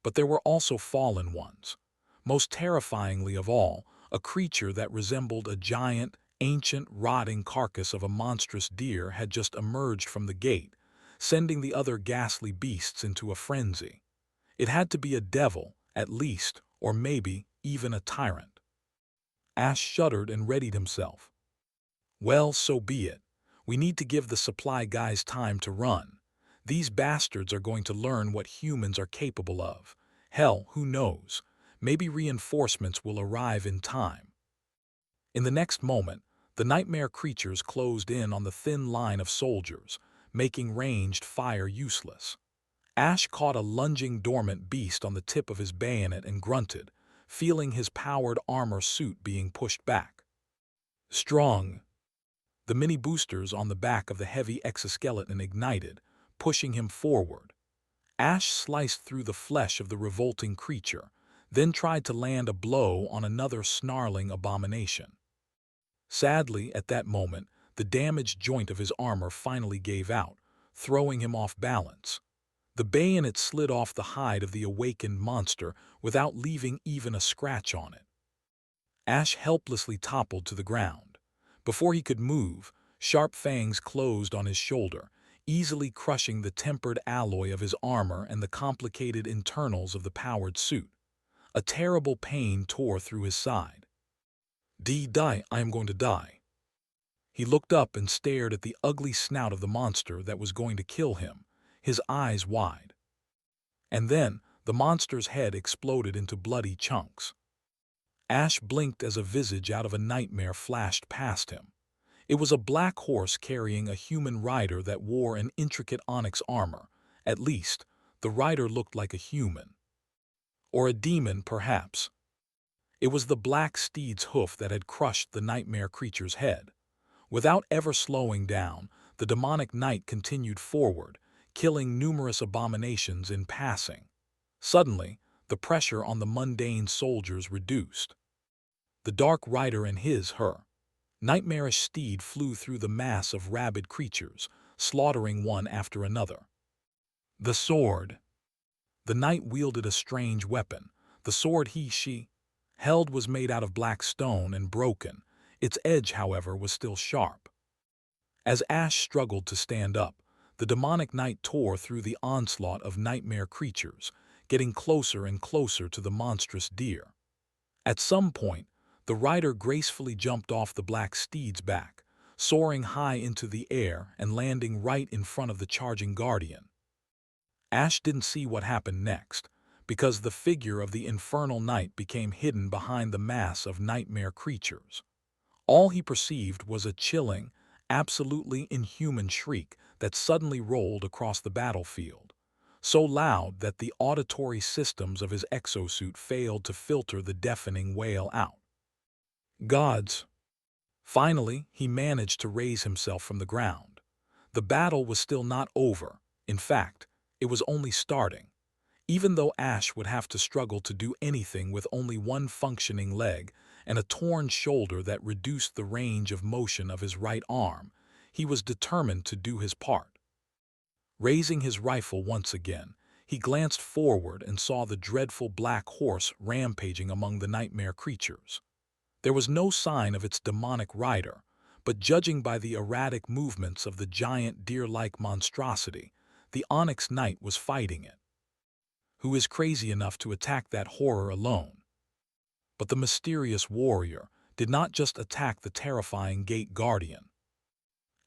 But there were also fallen ones. Most terrifyingly of all, a creature that resembled a giant, ancient, rotting carcass of a monstrous deer had just emerged from the gate, sending the other ghastly beasts into a frenzy. It had to be a devil, at least, or maybe even a tyrant. Ash shuddered and readied himself. Well, so be it. We need to give the supply guys time to run. These bastards are going to learn what humans are capable of. Hell, who knows? Maybe reinforcements will arrive in time. In the next moment, the nightmare creatures closed in on the thin line of soldiers, making ranged fire useless. Ash caught a lunging dormant beast on the tip of his bayonet and grunted, feeling his powered armor suit being pushed back. Strong. The mini boosters on the back of the heavy exoskeleton ignited, pushing him forward. Ash sliced through the flesh of the revolting creature, then tried to land a blow on another snarling abomination. Sadly, at that moment, the damaged joint of his armor finally gave out, throwing him off balance. The bayonet slid off the hide of the awakened monster without leaving even a scratch on it. Ash helplessly toppled to the ground. Before he could move, sharp fangs closed on his shoulder, easily crushing the tempered alloy of his armor and the complicated internals of the powered suit. A terrible pain tore through his side. Die, I am going to die. He looked up and stared at the ugly snout of the monster that was going to kill him, his eyes wide. And then, the monster's head exploded into bloody chunks. Ash blinked as a visage out of a nightmare flashed past him. It was a black horse carrying a human rider that wore an intricate onyx armor. At least, the rider looked like a human. Or a demon, perhaps. It was the black steed's hoof that had crushed the nightmare creature's head. Without ever slowing down, the demonic knight continued forward, killing numerous abominations in passing. Suddenly, the pressure on the mundane soldiers reduced. The dark rider and her nightmarish steed flew through the mass of rabid creatures, slaughtering one after another. The sword. The knight wielded a strange weapon. The sword she held was made out of black stone and broken. Its edge, however, was still sharp. As Ash struggled to stand up, the demonic knight tore through the onslaught of nightmare creatures, getting closer and closer to the monstrous deer. At some point, the rider gracefully jumped off the black steed's back, soaring high into the air and landing right in front of the charging guardian. Ash didn't see what happened next, because the figure of the infernal knight became hidden behind the mass of nightmare creatures. All he perceived was a chilling, absolutely inhuman shriek that suddenly rolled across the battlefield, so loud that the auditory systems of his exosuit failed to filter the deafening wail out. Gods! Finally, he managed to raise himself from the ground. The battle was still not over. In fact, it was only starting. Even though Ash would have to struggle to do anything with only one functioning leg and a torn shoulder that reduced the range of motion of his right arm, he was determined to do his part. Raising his rifle once again, he glanced forward and saw the dreadful black horse rampaging among the nightmare creatures. There was no sign of its demonic rider, but judging by the erratic movements of the giant deer-like monstrosity, the Onyx Knight was fighting it. Who is crazy enough to attack that horror alone? But the mysterious warrior did not just attack the terrifying Gate Guardian.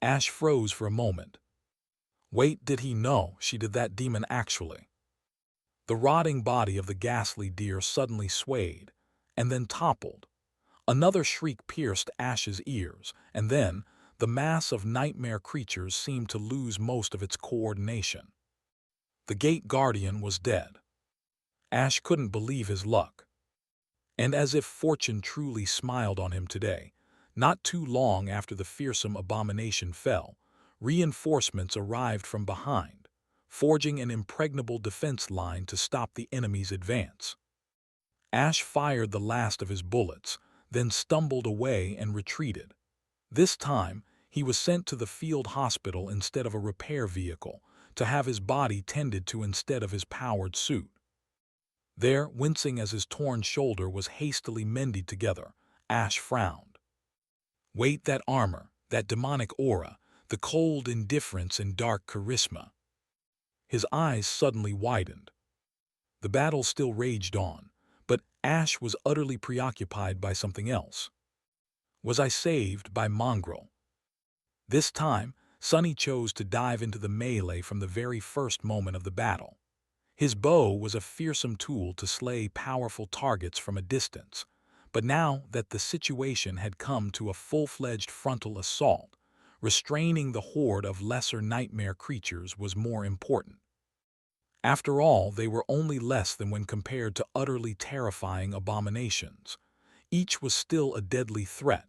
Ash froze for a moment. Wait, did he know she did that demon actually? The rotting body of the ghastly deer suddenly swayed, and then toppled. Another shriek pierced Ash's ears, and then the mass of nightmare creatures seemed to lose most of its coordination. The Gate Guardian was dead. Ash couldn't believe his luck. And as if fortune truly smiled on him today, not too long after the fearsome abomination fell, reinforcements arrived from behind, forging an impregnable defense line to stop the enemy's advance. Ash fired the last of his bullets, then stumbled away and retreated. This time, he was sent to the field hospital instead of a repair vehicle, to have his body tended to instead of his powered suit. There, wincing as his torn shoulder was hastily mended together, Ash frowned. Wait, that armor, that demonic aura, the cold indifference and dark charisma. His eyes suddenly widened. The battle still raged on, but Ash was utterly preoccupied by something else. Was I saved by Mongrel? This time, Sonny chose to dive into the melee from the very first moment of the battle. His bow was a fearsome tool to slay powerful targets from a distance, but now that the situation had come to a full-fledged frontal assault, restraining the horde of lesser nightmare creatures was more important. After all, they were only less than when compared to utterly terrifying abominations. Each was still a deadly threat.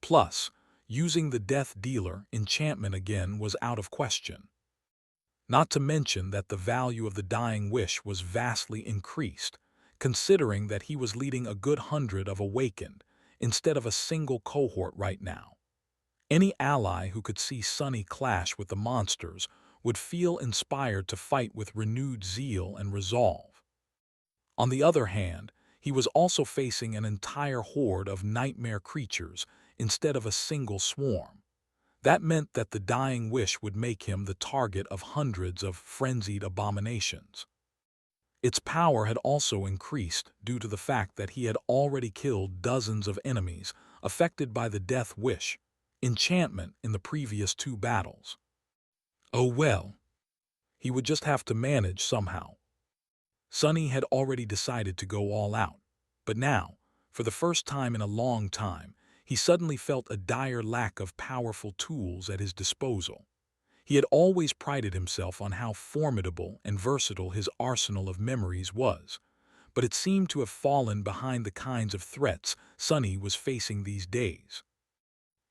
Plus, using the Death Dealer enchantment again was out of question. Not to mention that the value of the Dying Wish was vastly increased, considering that he was leading a good 100 of Awakened, instead of a single cohort right now. Any ally who could see Sonny clash with the monsters would feel inspired to fight with renewed zeal and resolve. On the other hand, he was also facing an entire horde of nightmare creatures instead of a single swarm. That meant that the Dying Wish would make him the target of hundreds of frenzied abominations. Its power had also increased due to the fact that he had already killed dozens of enemies affected by the Death Wish enchantment in the previous 2 battles. Oh well, he would just have to manage somehow. Sonny had already decided to go all out, but now, for the first time in a long time, he suddenly felt a dire lack of powerful tools at his disposal. He had always prided himself on how formidable and versatile his arsenal of memories was, but it seemed to have fallen behind the kinds of threats Sonny was facing these days.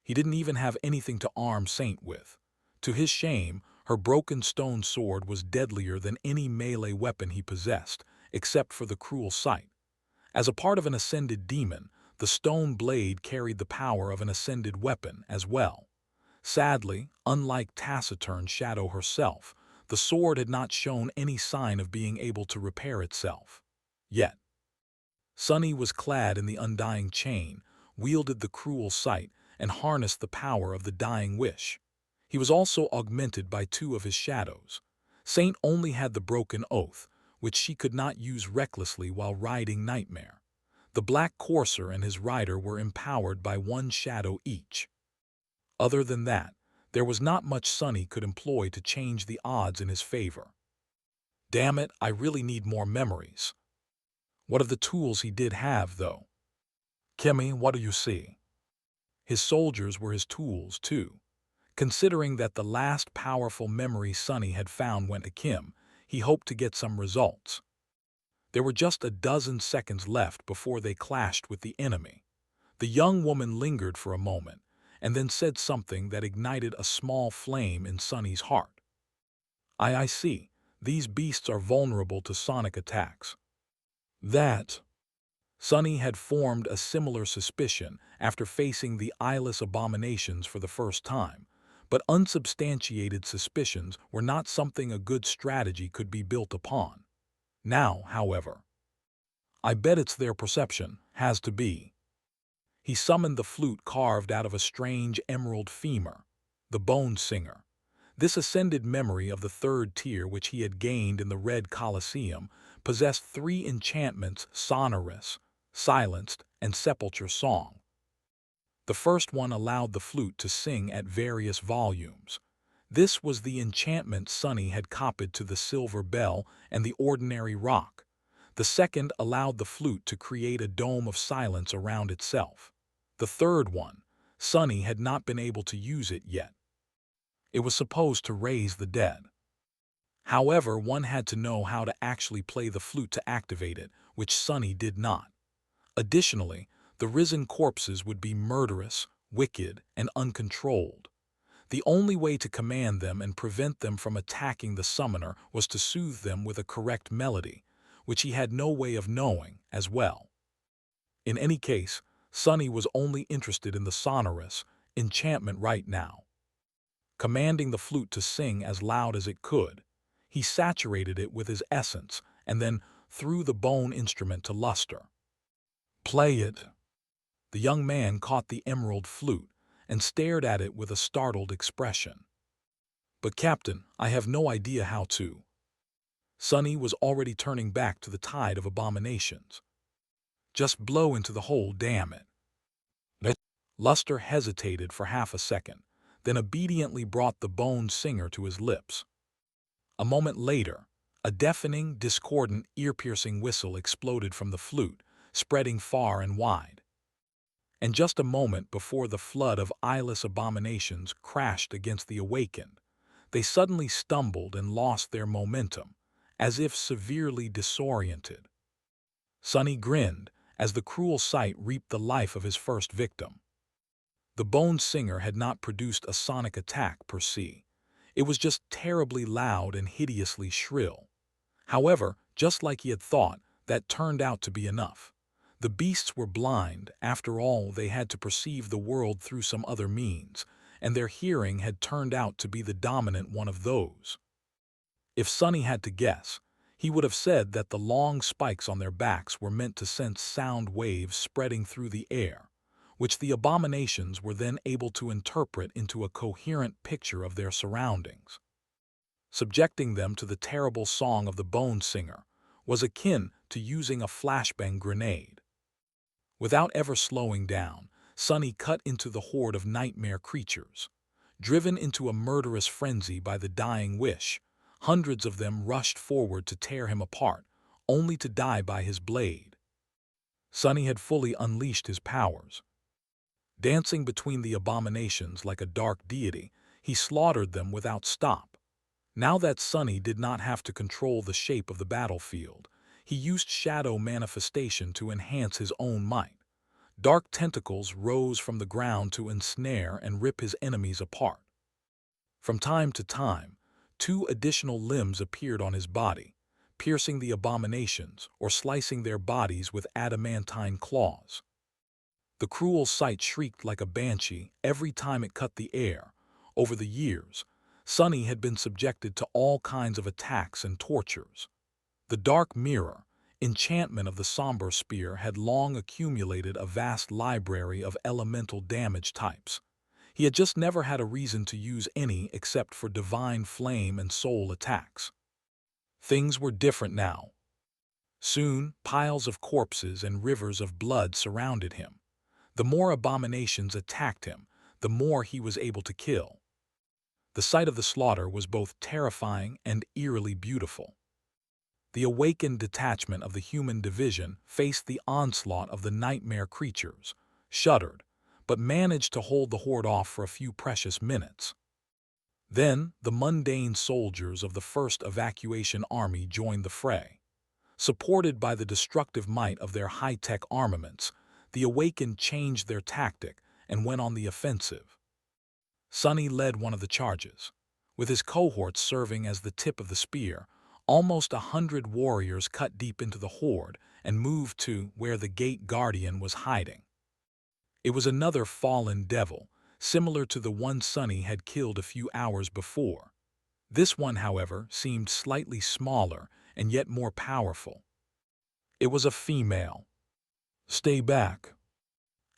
He didn't even have anything to arm Saint with. To his shame, her broken stone sword was deadlier than any melee weapon he possessed, except for the cruel sight. As a part of an ascended demon, the stone blade carried the power of an ascended weapon as well. Sadly, unlike taciturn Shadow herself, the sword had not shown any sign of being able to repair itself. Yet, Sonny was clad in the undying chain, wielded the cruel sight, and harnessed the power of the Dying Wish. He was also augmented by 2 of his shadows. Saint only had the broken oath, which she could not use recklessly while riding Nightmare. The Black Courser and his rider were empowered by 1 shadow each. Other than that, there was not much Sonny could employ to change the odds in his favor. Damn it, I really need more memories. What of the tools he did have, though? Kimmy, what do you see? His soldiers were his tools, too. Considering that the last powerful memory Sonny had found went to Kim, he hoped to get some results. There were just a dozen seconds left before they clashed with the enemy. The young woman lingered for a moment, and then said something that ignited a small flame in Sonny's heart. I see. These beasts are vulnerable to sonic attacks. That. Sonny had formed a similar suspicion after facing the eyeless abominations for the first time, but unsubstantiated suspicions were not something a good strategy could be built upon. Now, however, I bet it's their perception, has to be. He summoned the flute carved out of a strange emerald femur, the Bone Singer. This ascended memory of the third tier which he had gained in the Red Colosseum possessed three enchantments: Sonorous, Silenced, and Sepulture Song. The first one allowed the flute to sing at various volumes. This was the enchantment Sunny had copied to the silver bell and the ordinary rock. The second allowed the flute to create a dome of silence around itself. The third one, Sunny had not been able to use it yet. It was supposed to raise the dead. However, one had to know how to actually play the flute to activate it, which Sunny did not. Additionally, the risen corpses would be murderous, wicked, and uncontrolled. The only way to command them and prevent them from attacking the summoner was to soothe them with a correct melody, which he had no way of knowing as well. In any case, Sunny was only interested in the sonorous enchantment right now. Commanding the flute to sing as loud as it could, he saturated it with his essence and then threw the bone instrument to luster. "Play it." The young man caught the emerald flute and stared at it with a startled expression. "But Captain, I have no idea how to." Sunny was already turning back to the tide of abominations. "Just blow into the hole, damn it." Luster hesitated for half a second, then obediently brought the Bone Singer to his lips. A moment later, a deafening, discordant, ear-piercing whistle exploded from the flute, spreading far and wide. And just a moment before the flood of eyeless abominations crashed against the awakened, they suddenly stumbled and lost their momentum, as if severely disoriented. Sunny grinned as the cruel sight reaped the life of his first victim. The Bone Singer had not produced a sonic attack per se. It was just terribly loud and hideously shrill. However, just like he had thought, that turned out to be enough. The beasts were blind. After all, they had to perceive the world through some other means, and their hearing had turned out to be the dominant one of those. If Sunny had to guess, he would have said that the long spikes on their backs were meant to sense sound waves spreading through the air, which the abominations were then able to interpret into a coherent picture of their surroundings. Subjecting them to the terrible song of the Bone Singer was akin to using a flashbang grenade. Without ever slowing down, Sunny cut into the horde of nightmare creatures. Driven into a murderous frenzy by the dying wish, hundreds of them rushed forward to tear him apart, only to die by his blade. Sunny had fully unleashed his powers. Dancing between the abominations like a dark deity, he slaughtered them without stop. Now that Sunny did not have to control the shape of the battlefield, he used shadow manifestation to enhance his own might. Dark tentacles rose from the ground to ensnare and rip his enemies apart. From time to time, 2 additional limbs appeared on his body, piercing the abominations or slicing their bodies with adamantine claws. The cruel sight shrieked like a banshee every time it cut the air. Over the years, Sunny had been subjected to all kinds of attacks and tortures. The Dark Mirror, enchantment of the Somber Spear, had long accumulated a vast library of elemental damage types. He had just never had a reason to use any except for divine flame and soul attacks. Things were different now. Soon, piles of corpses and rivers of blood surrounded him. The more abominations attacked him, the more he was able to kill. The sight of the slaughter was both terrifying and eerily beautiful. The awakened detachment of the human division faced the onslaught of the nightmare creatures, shuddered, but managed to hold the horde off for a few precious minutes. Then, the mundane soldiers of the First Evacuation Army joined the fray. Supported by the destructive might of their high-tech armaments, the awakened changed their tactic and went on the offensive. Sunny led one of the charges. With his cohorts serving as the tip of the spear, almost 100 warriors cut deep into the horde and moved to where the gate guardian was hiding. It was another fallen devil, similar to the one Sunny had killed a few hours before. This one, however, seemed slightly smaller and yet more powerful. It was a female. "Stay back."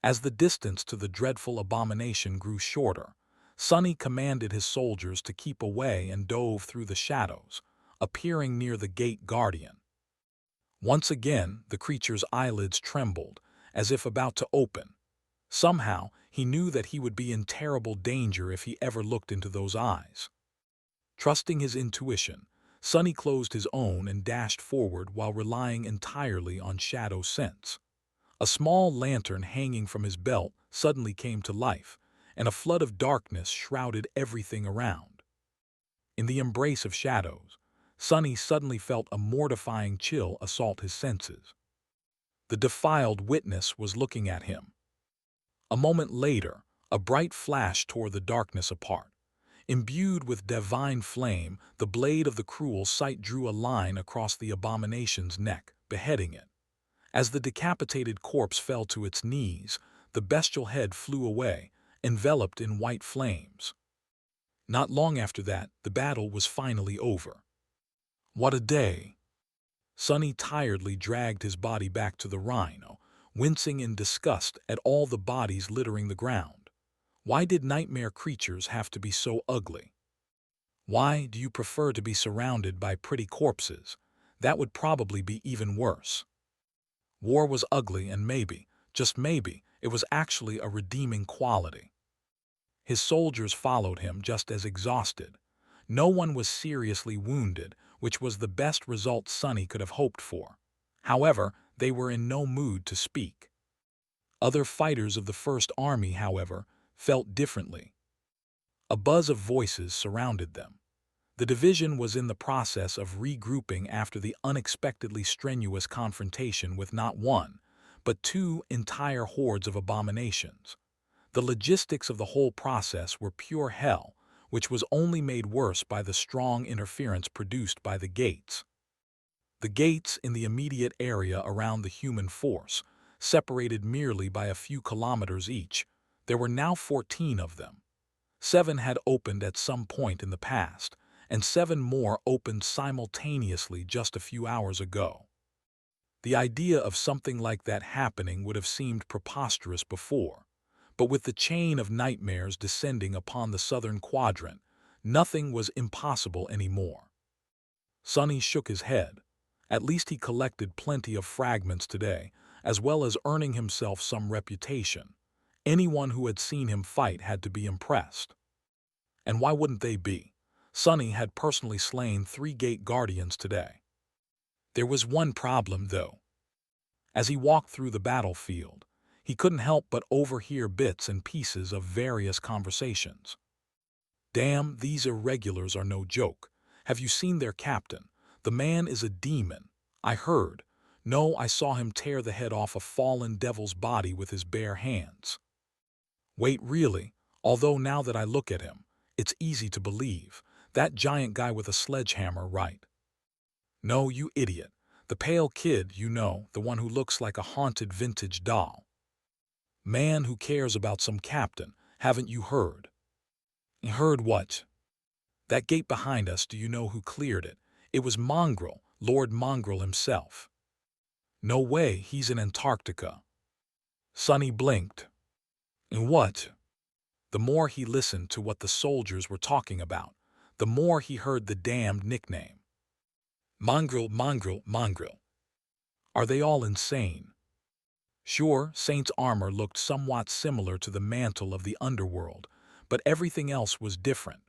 As the distance to the dreadful abomination grew shorter, Sonny commanded his soldiers to keep away and dove through the shadows, appearing near the gate guardian. Once again, the creature's eyelids trembled, as if about to open. Somehow, he knew that he would be in terrible danger if he ever looked into those eyes. Trusting his intuition, Sonny closed his own and dashed forward while relying entirely on shadow sense. A small lantern hanging from his belt suddenly came to life, and a flood of darkness shrouded everything around. In the embrace of shadows, Sonny suddenly felt a mortifying chill assault his senses. The defiled witness was looking at him. A moment later, a bright flash tore the darkness apart. Imbued with divine flame, the blade of the cruel sight drew a line across the abomination's neck, beheading it. As the decapitated corpse fell to its knees, the bestial head flew away, enveloped in white flames. Not long after that, the battle was finally over. What a day! Sonny tiredly dragged his body back to the rhino, wincing in disgust at all the bodies littering the ground. Why did nightmare creatures have to be so ugly? Why do you prefer to be surrounded by pretty corpses? That would probably be even worse. War was ugly, and maybe, just maybe, it was actually a redeeming quality. His soldiers followed him just as exhausted. No one was seriously wounded, which was the best result Sonny could have hoped for. However, they were in no mood to speak. Other fighters of the First Army, however, felt differently. A buzz of voices surrounded them. The division was in the process of regrouping after the unexpectedly strenuous confrontation with not one, but two entire hordes of abominations. The logistics of the whole process were pure hell, which was only made worse by the strong interference produced by the gates. The gates in the immediate area around the human force, separated merely by a few kilometers each, there were now 14 of them. 7 had opened at some point in the past, and 7 more opened simultaneously just a few hours ago. The idea of something like that happening would have seemed preposterous before, but with the chain of nightmares descending upon the southern quadrant, nothing was impossible anymore. Sonny shook his head. At least he collected plenty of fragments today, as well as earning himself some reputation. Anyone who had seen him fight had to be impressed. And why wouldn't they be? Sonny had personally slain 3 gate guardians today. There was one problem, though. As he walked through the battlefield, he couldn't help but overhear bits and pieces of various conversations. Damn, these irregulars are no joke. Have you seen their captain? The man is a demon. I heard. No, I saw him tear the head off a fallen devil's body with his bare hands. Wait, really? Although now that I look at him, it's easy to believe. That giant guy with a sledgehammer, right? No, you idiot. The pale kid, you know, the one who looks like a haunted vintage doll. Man who cares about some captain, haven't you heard? Heard what? That gate behind us, do you know who cleared it? It was Mongrel, Lord Mongrel himself. No way, he's in Antarctica. Sonny blinked. And what? The more he listened to what the soldiers were talking about, the more he heard the damned nickname. Mongrel, Mongrel, Mongrel. Are they all insane? Sure, Saint's armor looked somewhat similar to the mantle of the underworld, but everything else was different.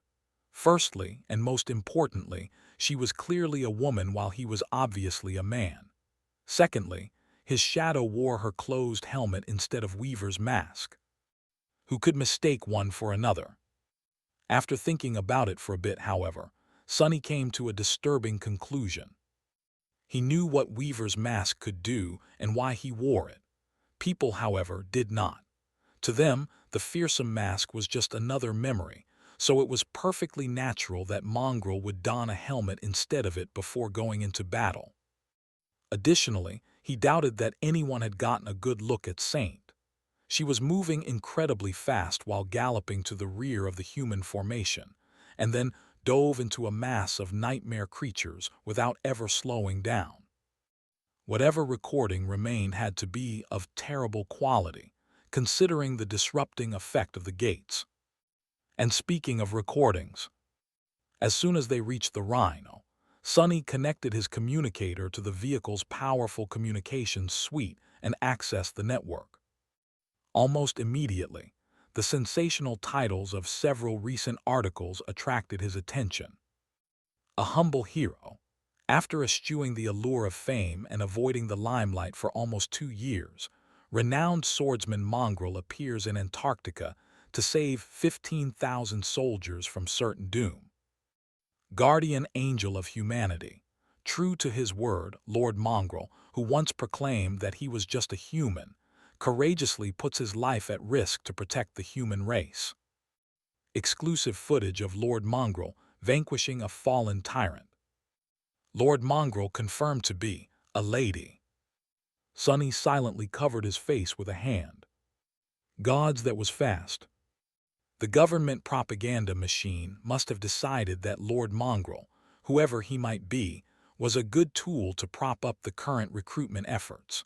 Firstly, and most importantly, she was clearly a woman while he was obviously a man. Secondly, his shadow wore her closed helmet instead of Weaver's mask. Who could mistake one for another? After thinking about it for a bit, however, Sonny came to a disturbing conclusion. He knew what Weaver's mask could do and why he wore it. People, however, did not. To them, the fearsome mask was just another memory, so it was perfectly natural that Mongrel would don a helmet instead of it before going into battle. Additionally, he doubted that anyone had gotten a good look at Saint. She was moving incredibly fast while galloping to the rear of the human formation, and then dove into a mass of nightmare creatures without ever slowing down. Whatever recording remained had to be of terrible quality, considering the disrupting effect of the gates. And speaking of recordings, as soon as they reached the Rhino, Sonny connected his communicator to the vehicle's powerful communications suite and accessed the network. Almost immediately, the sensational titles of several recent articles attracted his attention. A humble hero, after eschewing the allure of fame and avoiding the limelight for almost 2 years, renowned swordsman Mongrel appears in Antarctica to save 15,000 soldiers from certain doom. Guardian angel of humanity, true to his word, Lord Mongrel, who once proclaimed that he was just a human, courageously puts his life at risk to protect the human race. Exclusive footage of Lord Mongrel vanquishing a fallen tyrant. Lord Mongrel confirmed to be a lady. Sonny silently covered his face with a hand. Gods, that was fast. The government propaganda machine must have decided that Lord Mongrel, whoever he might be, was a good tool to prop up the current recruitment efforts.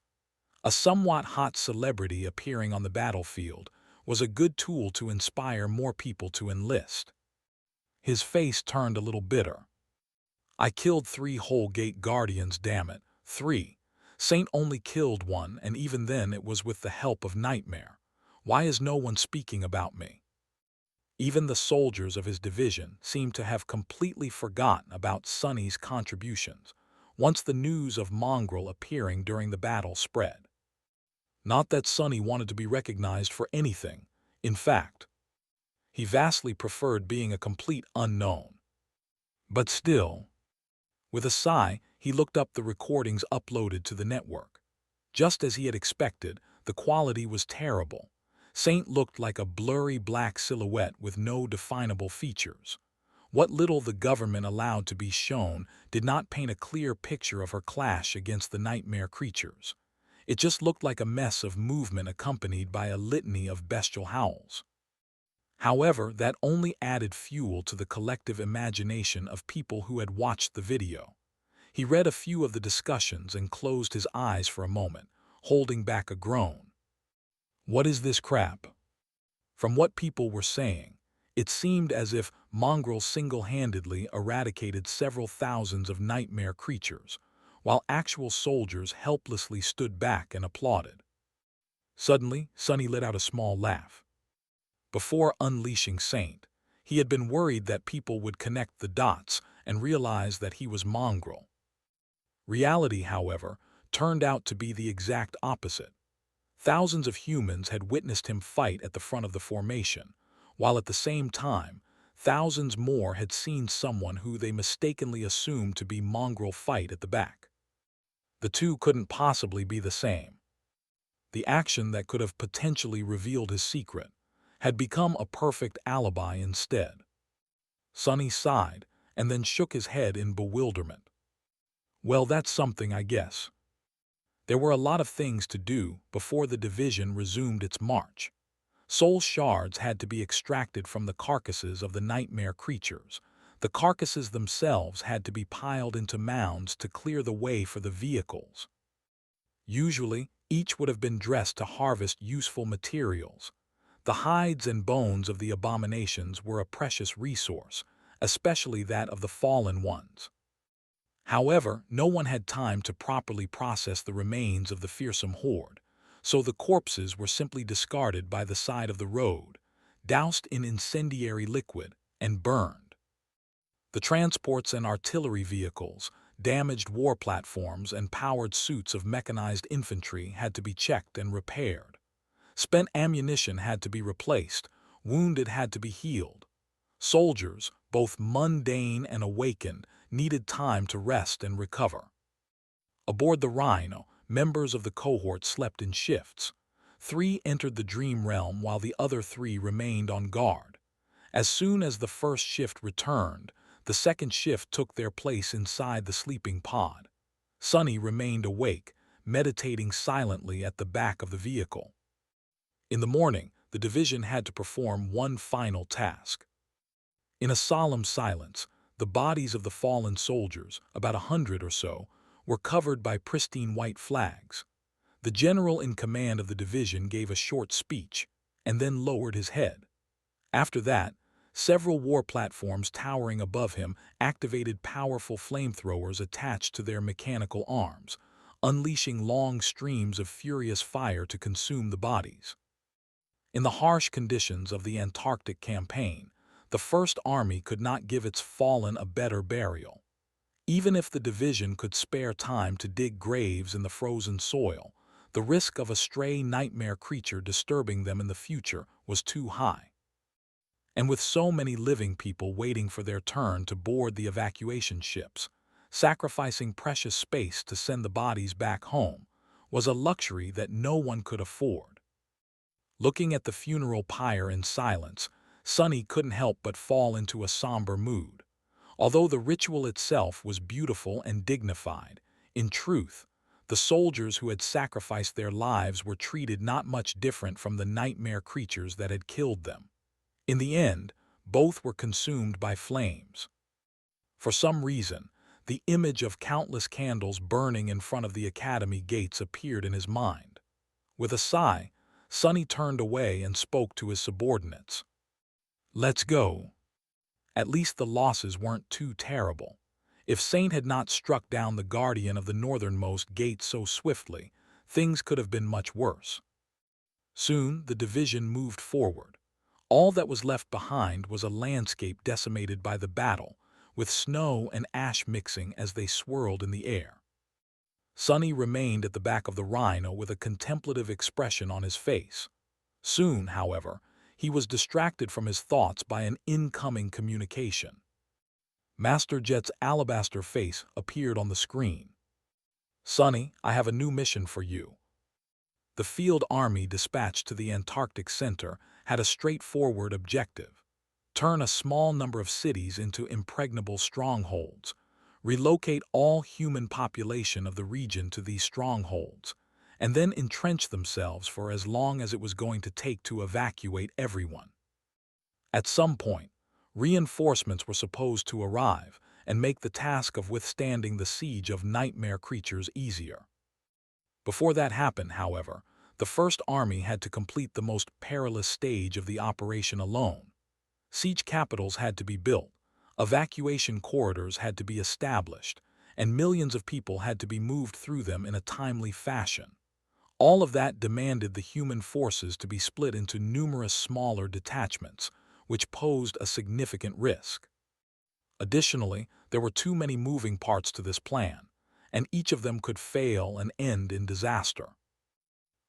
A somewhat hot celebrity appearing on the battlefield was a good tool to inspire more people to enlist. His face turned a little bitter. I killed 3 whole gate guardians, damn it. 3. Saint only killed 1, and even then it was with the help of Nightmare. Why is no one speaking about me? Even the soldiers of his division seemed to have completely forgotten about Sonny's contributions once the news of Mongrel appearing during the battle spread. Not that Sonny wanted to be recognized for anything. In fact, he vastly preferred being a complete unknown. But still, with a sigh, he looked up the recordings uploaded to the network. Just as he had expected, the quality was terrible. Saint looked like a blurry black silhouette with no definable features. What little the government allowed to be shown did not paint a clear picture of her clash against the nightmare creatures. It just looked like a mess of movement accompanied by a litany of bestial howls. However, that only added fuel to the collective imagination of people who had watched the video. He read a few of the discussions and closed his eyes for a moment, holding back a groan. What is this crap? From what people were saying, it seemed as if Mongrel single-handedly eradicated several thousands of nightmare creatures, while actual soldiers helplessly stood back and applauded. Suddenly, Sonny let out a small laugh. Before unleashing Saint, he had been worried that people would connect the dots and realize that he was Mongrel. Reality, however, turned out to be the exact opposite. Thousands of humans had witnessed him fight at the front of the formation, while at the same time, thousands more had seen someone who they mistakenly assumed to be Mongrel fight at the back. The two couldn't possibly be the same. The action that could have potentially revealed his secret had become a perfect alibi instead. Sonny sighed and then shook his head in bewilderment. Well, that's something, I guess. There were a lot of things to do before the division resumed its march. Soul shards had to be extracted from the carcasses of the nightmare creatures. The carcasses themselves had to be piled into mounds to clear the way for the vehicles. Usually, each would have been dressed to harvest useful materials. The hides and bones of the abominations were a precious resource, especially that of the fallen ones. However, no one had time to properly process the remains of the fearsome horde, so the corpses were simply discarded by the side of the road, doused in incendiary liquid, and burned. The transports and artillery vehicles, damaged war platforms, and powered suits of mechanized infantry had to be checked and repaired. Spent ammunition had to be replaced, wounded had to be healed. Soldiers, both mundane and awakened, needed time to rest and recover. Aboard the Rhino, members of the cohort slept in shifts. 3 entered the dream realm while the other 3 remained on guard. As soon as the first shift returned, the second shift took their place inside the sleeping pod. Sonny remained awake, meditating silently at the back of the vehicle. In the morning, the division had to perform one final task. In a solemn silence, the bodies of the fallen soldiers, about 100 or so, were covered by pristine white flags. The general in command of the division gave a short speech and then lowered his head. After that, several war platforms towering above him activated powerful flamethrowers attached to their mechanical arms, unleashing long streams of furious fire to consume the bodies. In the harsh conditions of the Antarctic campaign, the First Army could not give its fallen a better burial. Even if the division could spare time to dig graves in the frozen soil, the risk of a stray nightmare creature disturbing them in the future was too high. And with so many living people waiting for their turn to board the evacuation ships, sacrificing precious space to send the bodies back home was a luxury that no one could afford. Looking at the funeral pyre in silence, Sonny couldn't help but fall into a somber mood. Although the ritual itself was beautiful and dignified, in truth, the soldiers who had sacrificed their lives were treated not much different from the nightmare creatures that had killed them. In the end, both were consumed by flames. For some reason, the image of countless candles burning in front of the academy gates appeared in his mind. With a sigh, Sonny turned away and spoke to his subordinates. "Let's go." At least the losses weren't too terrible. If Saint had not struck down the guardian of the northernmost gate so swiftly, things could have been much worse. Soon the division moved forward. All that was left behind was a landscape decimated by the battle, with snow and ash mixing as they swirled in the air. Sonny remained at the back of the rhino with a contemplative expression on his face. Soon, however, he was distracted from his thoughts by an incoming communication. Master Jet's alabaster face appeared on the screen. "Sonny, I have a new mission for you." The field army dispatched to the Antarctic Center had a straightforward objective: turn a small number of cities into impregnable strongholds, relocate all human population of the region to these strongholds, and then entrench themselves for as long as it was going to take to evacuate everyone. At some point, reinforcements were supposed to arrive and make the task of withstanding the siege of nightmare creatures easier. Before that happened, however, the First Army had to complete the most perilous stage of the operation alone. Siege capitals had to be built, evacuation corridors had to be established, and millions of people had to be moved through them in a timely fashion. All of that demanded the human forces to be split into numerous smaller detachments, which posed a significant risk. Additionally, there were too many moving parts to this plan, and each of them could fail and end in disaster.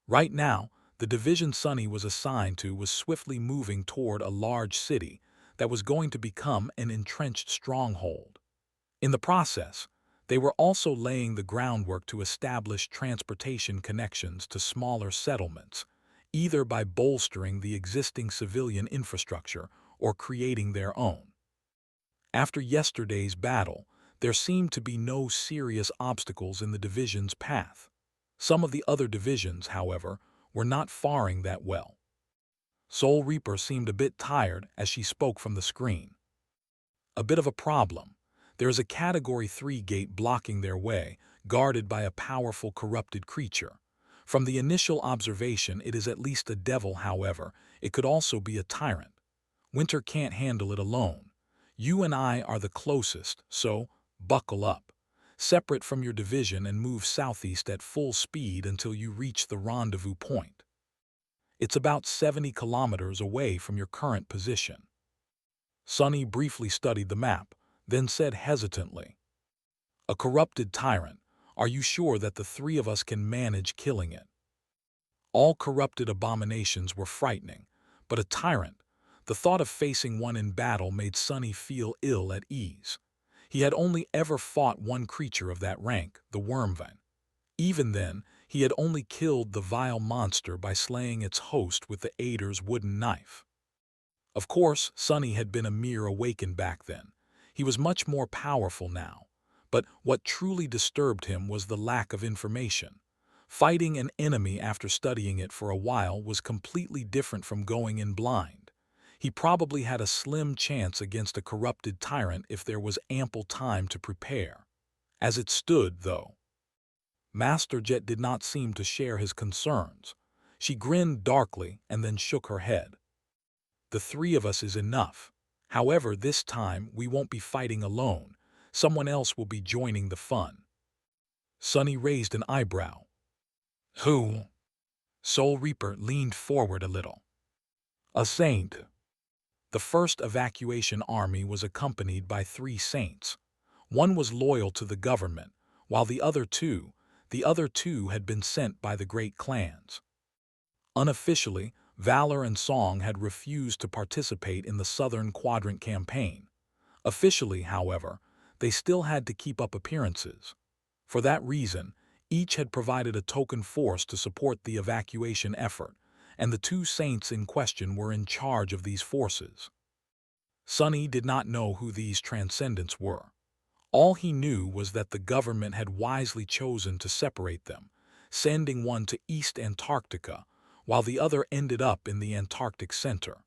Right now, the division Sonny was assigned to was swiftly moving toward a large city that was going to become an entrenched stronghold. In the process, they were also laying the groundwork to establish transportation connections to smaller settlements, either by bolstering the existing civilian infrastructure or creating their own. After yesterday's battle, there seemed to be no serious obstacles in the division's path. Some of the other divisions, however, were not faring that well. Soul Reaper seemed a bit tired as she spoke from the screen. "A bit of a problem. There is a Category 3 gate blocking their way, guarded by a powerful corrupted creature. From the initial observation, it is at least a devil, however, it could also be a tyrant. Winter can't handle it alone. You and I are the closest, so buckle up. Separate from your division and move southeast at full speed until you reach the rendezvous point. It's about 70 kilometers away from your current position." Sonny briefly studied the map, then said hesitantly, "A corrupted tyrant. Are you sure that the three of us can manage killing it?" All corrupted abominations were frightening, but a tyrant, the thought of facing one in battle made Sonny feel ill at ease. He had only ever fought one creature of that rank, the Wormvine. Even then, he had only killed the vile monster by slaying its host with the Aider's wooden knife. Of course, Sonny had been a mere awakened back then. He was much more powerful now. But what truly disturbed him was the lack of information. Fighting an enemy after studying it for a while was completely different from going in blind. He probably had a slim chance against a corrupted tyrant if there was ample time to prepare. As it stood, though, Master Jet did not seem to share his concerns. She grinned darkly and then shook her head. The three of us is enough. However, this time we won't be fighting alone. Someone else will be joining the fun. Sunny raised an eyebrow. Who? Soul Reaper leaned forward a little. A saint. The first evacuation army was accompanied by 3 saints. One was loyal to the government, while the other two had been sent by the great clans. Unofficially, Valor and Song had refused to participate in the Southern Quadrant campaign. Officially, however, they still had to keep up appearances. For that reason, each had provided a token force to support the evacuation effort, and the 2 saints in question were in charge of these forces. Sunny did not know who these transcendents were. All he knew was that the government had wisely chosen to separate them, sending one to East Antarctica, while the other ended up in the Antarctic Center.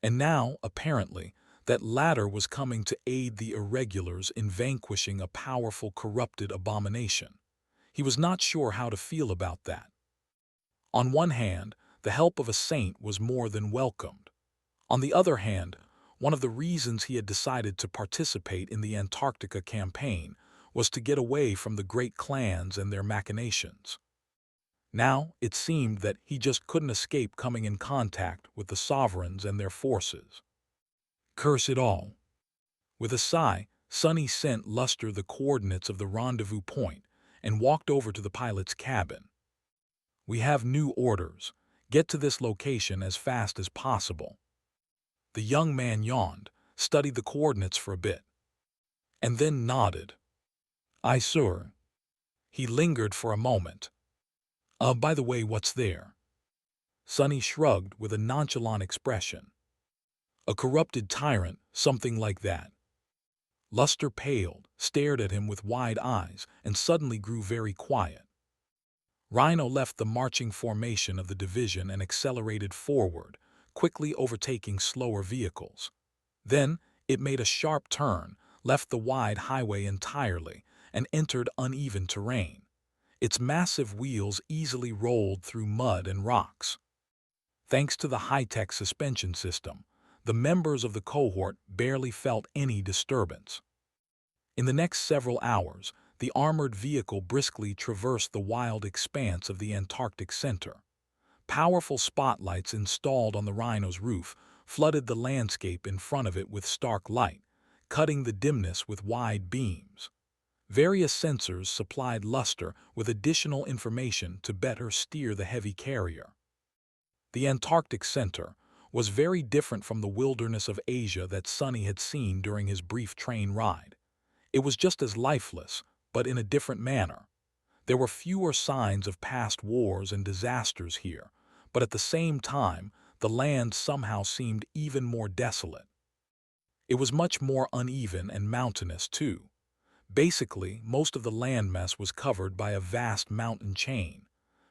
And now, apparently, that latter was coming to aid the irregulars in vanquishing a powerful corrupted abomination. He was not sure how to feel about that. On one hand, the help of a saint was more than welcomed. On the other hand, one of the reasons he had decided to participate in the Antarctica campaign was to get away from the great clans and their machinations. Now, it seemed that he just couldn't escape coming in contact with the sovereigns and their forces. Curse it all. With a sigh, Sunny sent Luster the coordinates of the rendezvous point and walked over to the pilot's cabin. We have new orders. Get to this location as fast as possible. The young man yawned, studied the coordinates for a bit, and then nodded. Aye, sir. He lingered for a moment. By the way, what's there? Sunny shrugged with a nonchalant expression. A corrupted tyrant, something like that. Luster paled, stared at him with wide eyes, and suddenly grew very quiet. Rhino left the marching formation of the division and accelerated forward, quickly overtaking slower vehicles. Then, it made a sharp turn, left the wide highway entirely, and entered uneven terrain. Its massive wheels easily rolled through mud and rocks. Thanks to the high-tech suspension system, the members of the cohort barely felt any disturbance. In the next several hours, the armored vehicle briskly traversed the wild expanse of the Antarctic Center. Powerful spotlights installed on the Rhino's roof flooded the landscape in front of it with stark light, cutting the dimness with wide beams. Various sensors supplied Luster with additional information to better steer the heavy carrier. The Antarctic Center was very different from the wilderness of Asia that Sunny had seen during his brief train ride. It was just as lifeless, but in a different manner. There were fewer signs of past wars and disasters here, but at the same time, the land somehow seemed even more desolate. It was much more uneven and mountainous, too. Basically, most of the landmass was covered by a vast mountain chain.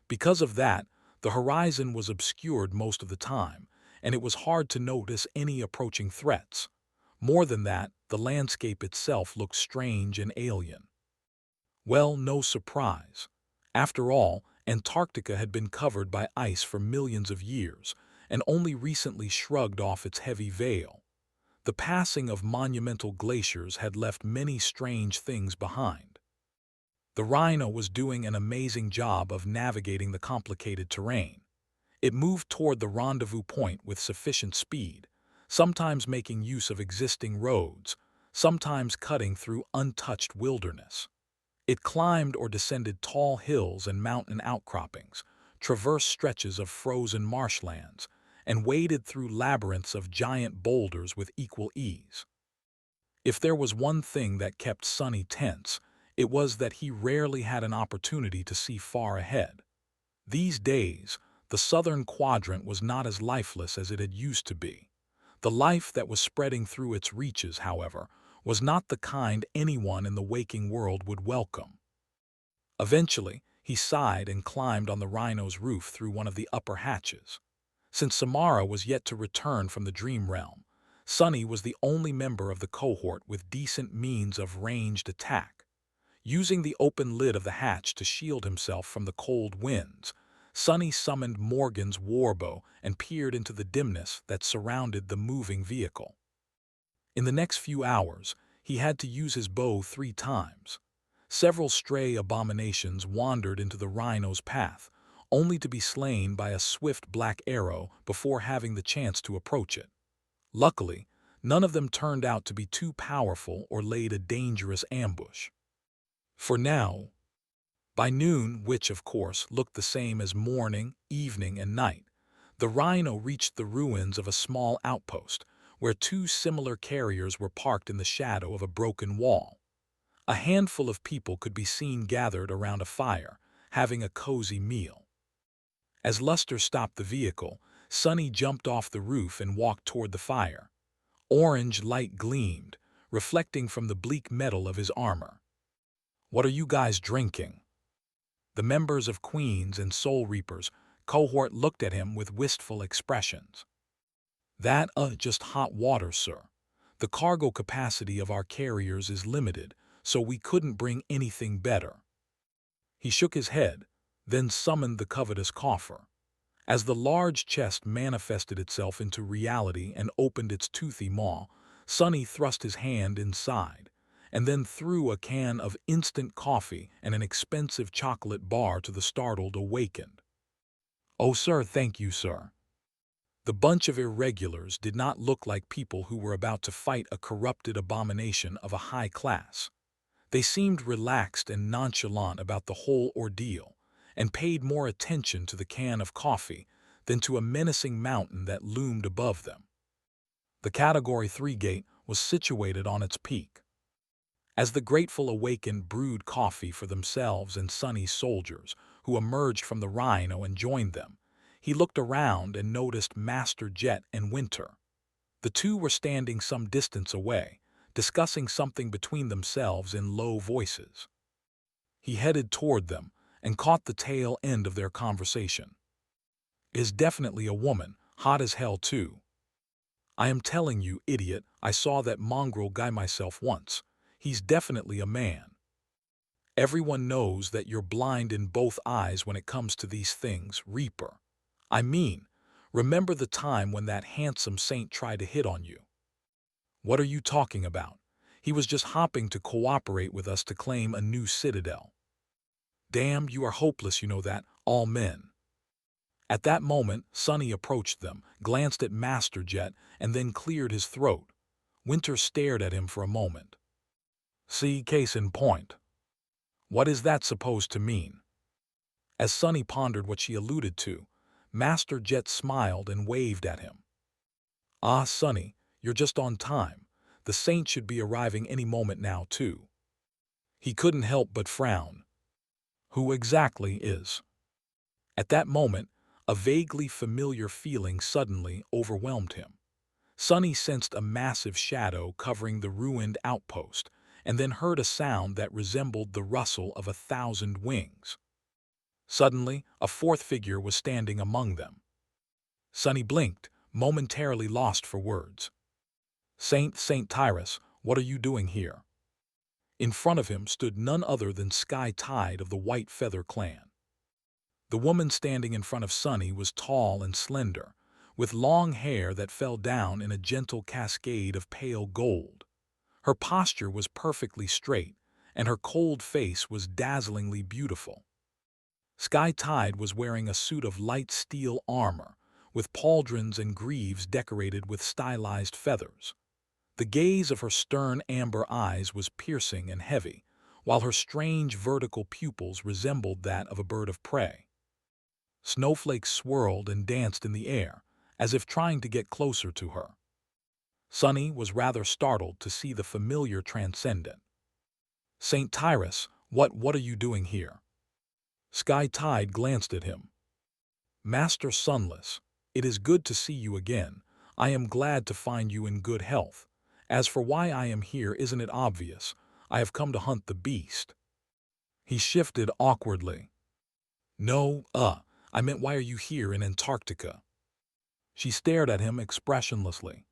Because of that, the horizon was obscured most of the time, and it was hard to notice any approaching threats. More than that, the landscape itself looked strange and alien. Well, no surprise. After all, Antarctica had been covered by ice for millions of years, and only recently shrugged off its heavy veil. The passing of monumental glaciers had left many strange things behind. The Rhino was doing an amazing job of navigating the complicated terrain. It moved toward the rendezvous point with sufficient speed, sometimes making use of existing roads, sometimes cutting through untouched wilderness. It climbed or descended tall hills and mountain outcroppings, traversed stretches of frozen marshlands, and waded through labyrinths of giant boulders with equal ease. If there was one thing that kept Sunny tense, it was that he rarely had an opportunity to see far ahead. These days, the southern quadrant was not as lifeless as it had used to be. The life that was spreading through its reaches, however, was not the kind anyone in the waking world would welcome. Eventually, he sighed and climbed on the Rhino's roof through one of the upper hatches. Since Samara was yet to return from the dream realm, Sunny was the only member of the cohort with decent means of ranged attack. Using the open lid of the hatch to shield himself from the cold winds, Sonny summoned Morgan's warbow and peered into the dimness that surrounded the moving vehicle. In the next few hours, he had to use his bow 3 times. Several stray abominations wandered into the rhino's path, only to be slain by a swift black arrow before having the chance to approach it. Luckily, none of them turned out to be too powerful or laid a dangerous ambush. For now, by noon, which of course looked the same as morning, evening, and night, the rhino reached the ruins of a small outpost where 2 similar carriers were parked in the shadow of a broken wall. A handful of people could be seen gathered around a fire, having a cozy meal. As Luster stopped the vehicle, Sonny jumped off the roof and walked toward the fire. Orange light gleamed, reflecting from the bleak metal of his armor. "What are you guys drinking?" The members of Queens and Soul Reapers cohort looked at him with wistful expressions. "That, just hot water, sir. The cargo capacity of our carriers is limited, so we couldn't bring anything better." He shook his head, then summoned the covetous coffer. As the large chest manifested itself into reality and opened its toothy maw, Sonny thrust his hand inside, and then threw a can of instant coffee and an expensive chocolate bar to the startled awakened. "Oh, sir, thank you, sir." The bunch of irregulars did not look like people who were about to fight a corrupted abomination of a high class. They seemed relaxed and nonchalant about the whole ordeal, and paid more attention to the can of coffee than to a menacing mountain that loomed above them. The Category 3 gate was situated on its peak. As the grateful awakened brewed coffee for themselves and Sonny's soldiers, who emerged from the rhino and joined them, he looked around and noticed Master Jet and Winter. The 2 were standing some distance away, discussing something between themselves in low voices. He headed toward them and caught the tail end of their conversation. "Is definitely a woman, hot as hell too. I am telling you, idiot, I saw that mongrel guy myself once. He's definitely a man. Everyone knows that you're blind in both eyes when it comes to these things, Reaper. I mean, remember the time when that handsome saint tried to hit on you?" "What are you talking about? He was just hopping to cooperate with us to claim a new citadel." "Damn, you are hopeless, you know that, all men." At that moment, Sonny approached them, glanced at Master Jet, and then cleared his throat. Winter stared at him for a moment. "See, case in point. What is that supposed to mean?" As Sonny pondered what she alluded to, Master Jet smiled and waved at him. "Ah, Sonny, you're just on time. The saint should be arriving any moment now, too." He couldn't help but frown. "Who exactly is?" At that moment, a vaguely familiar feeling suddenly overwhelmed him. Sonny sensed a massive shadow covering the ruined outpost, and then heard a sound that resembled the rustle of 1,000 wings. Suddenly, a 4th figure was standing among them. Sonny blinked, momentarily lost for words. Saint Tyrus, what are you doing here?" In front of him stood none other than Sky Tide of the White Feather Clan. The woman standing in front of Sonny was tall and slender, with long hair that fell down in a gentle cascade of pale gold. Her posture was perfectly straight, and her cold face was dazzlingly beautiful. Sky Tide was wearing a suit of light steel armor, with pauldrons and greaves decorated with stylized feathers. The gaze of her stern amber eyes was piercing and heavy, while her strange vertical pupils resembled that of a bird of prey. Snowflakes swirled and danced in the air, as if trying to get closer to her. Sonny was rather startled to see the familiar transcendent. "Saint Tyrus, what are you doing here?" Sky Tide glanced at him. "Master Sunless, it is good to see you again. I am glad to find you in good health. As for why I am here, isn't it obvious? I have come to hunt the beast." He shifted awkwardly. "No, I meant why are you here in Antarctica?" She stared at him expressionlessly.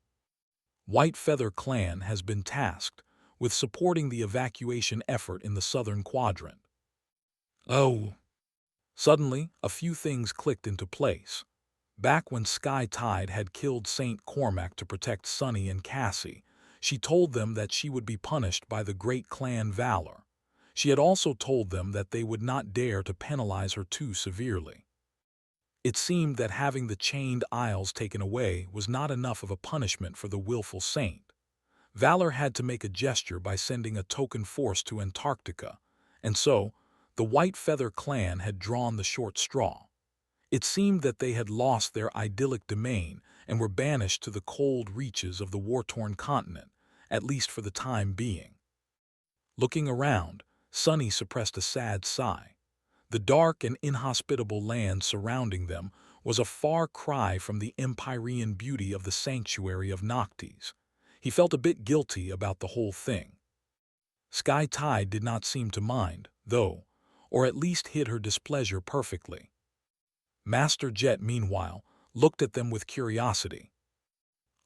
"White Feather Clan has been tasked with supporting the evacuation effort in the southern quadrant. Oh! Suddenly, a few things clicked into place. Back when Sky Tide had killed Saint Cormac to protect Sunny and Cassie, she told them that she would be punished by the great clan Valor. She had also told them that they would not dare to penalize her too severely. It seemed that having the chained isles taken away was not enough of a punishment for the willful saint. Valor had to make a gesture by sending a token force to Antarctica, and so, the White Feather clan had drawn the short straw. It seemed that they had lost their idyllic domain and were banished to the cold reaches of the war-torn continent, at least for the time being. Looking around, Sunny suppressed a sad sigh. The dark and inhospitable land surrounding them was a far cry from the empyrean beauty of the sanctuary of Noctis. He felt a bit guilty about the whole thing. Sky Tide did not seem to mind, though, or at least hid her displeasure perfectly. Master Jet, meanwhile, looked at them with curiosity.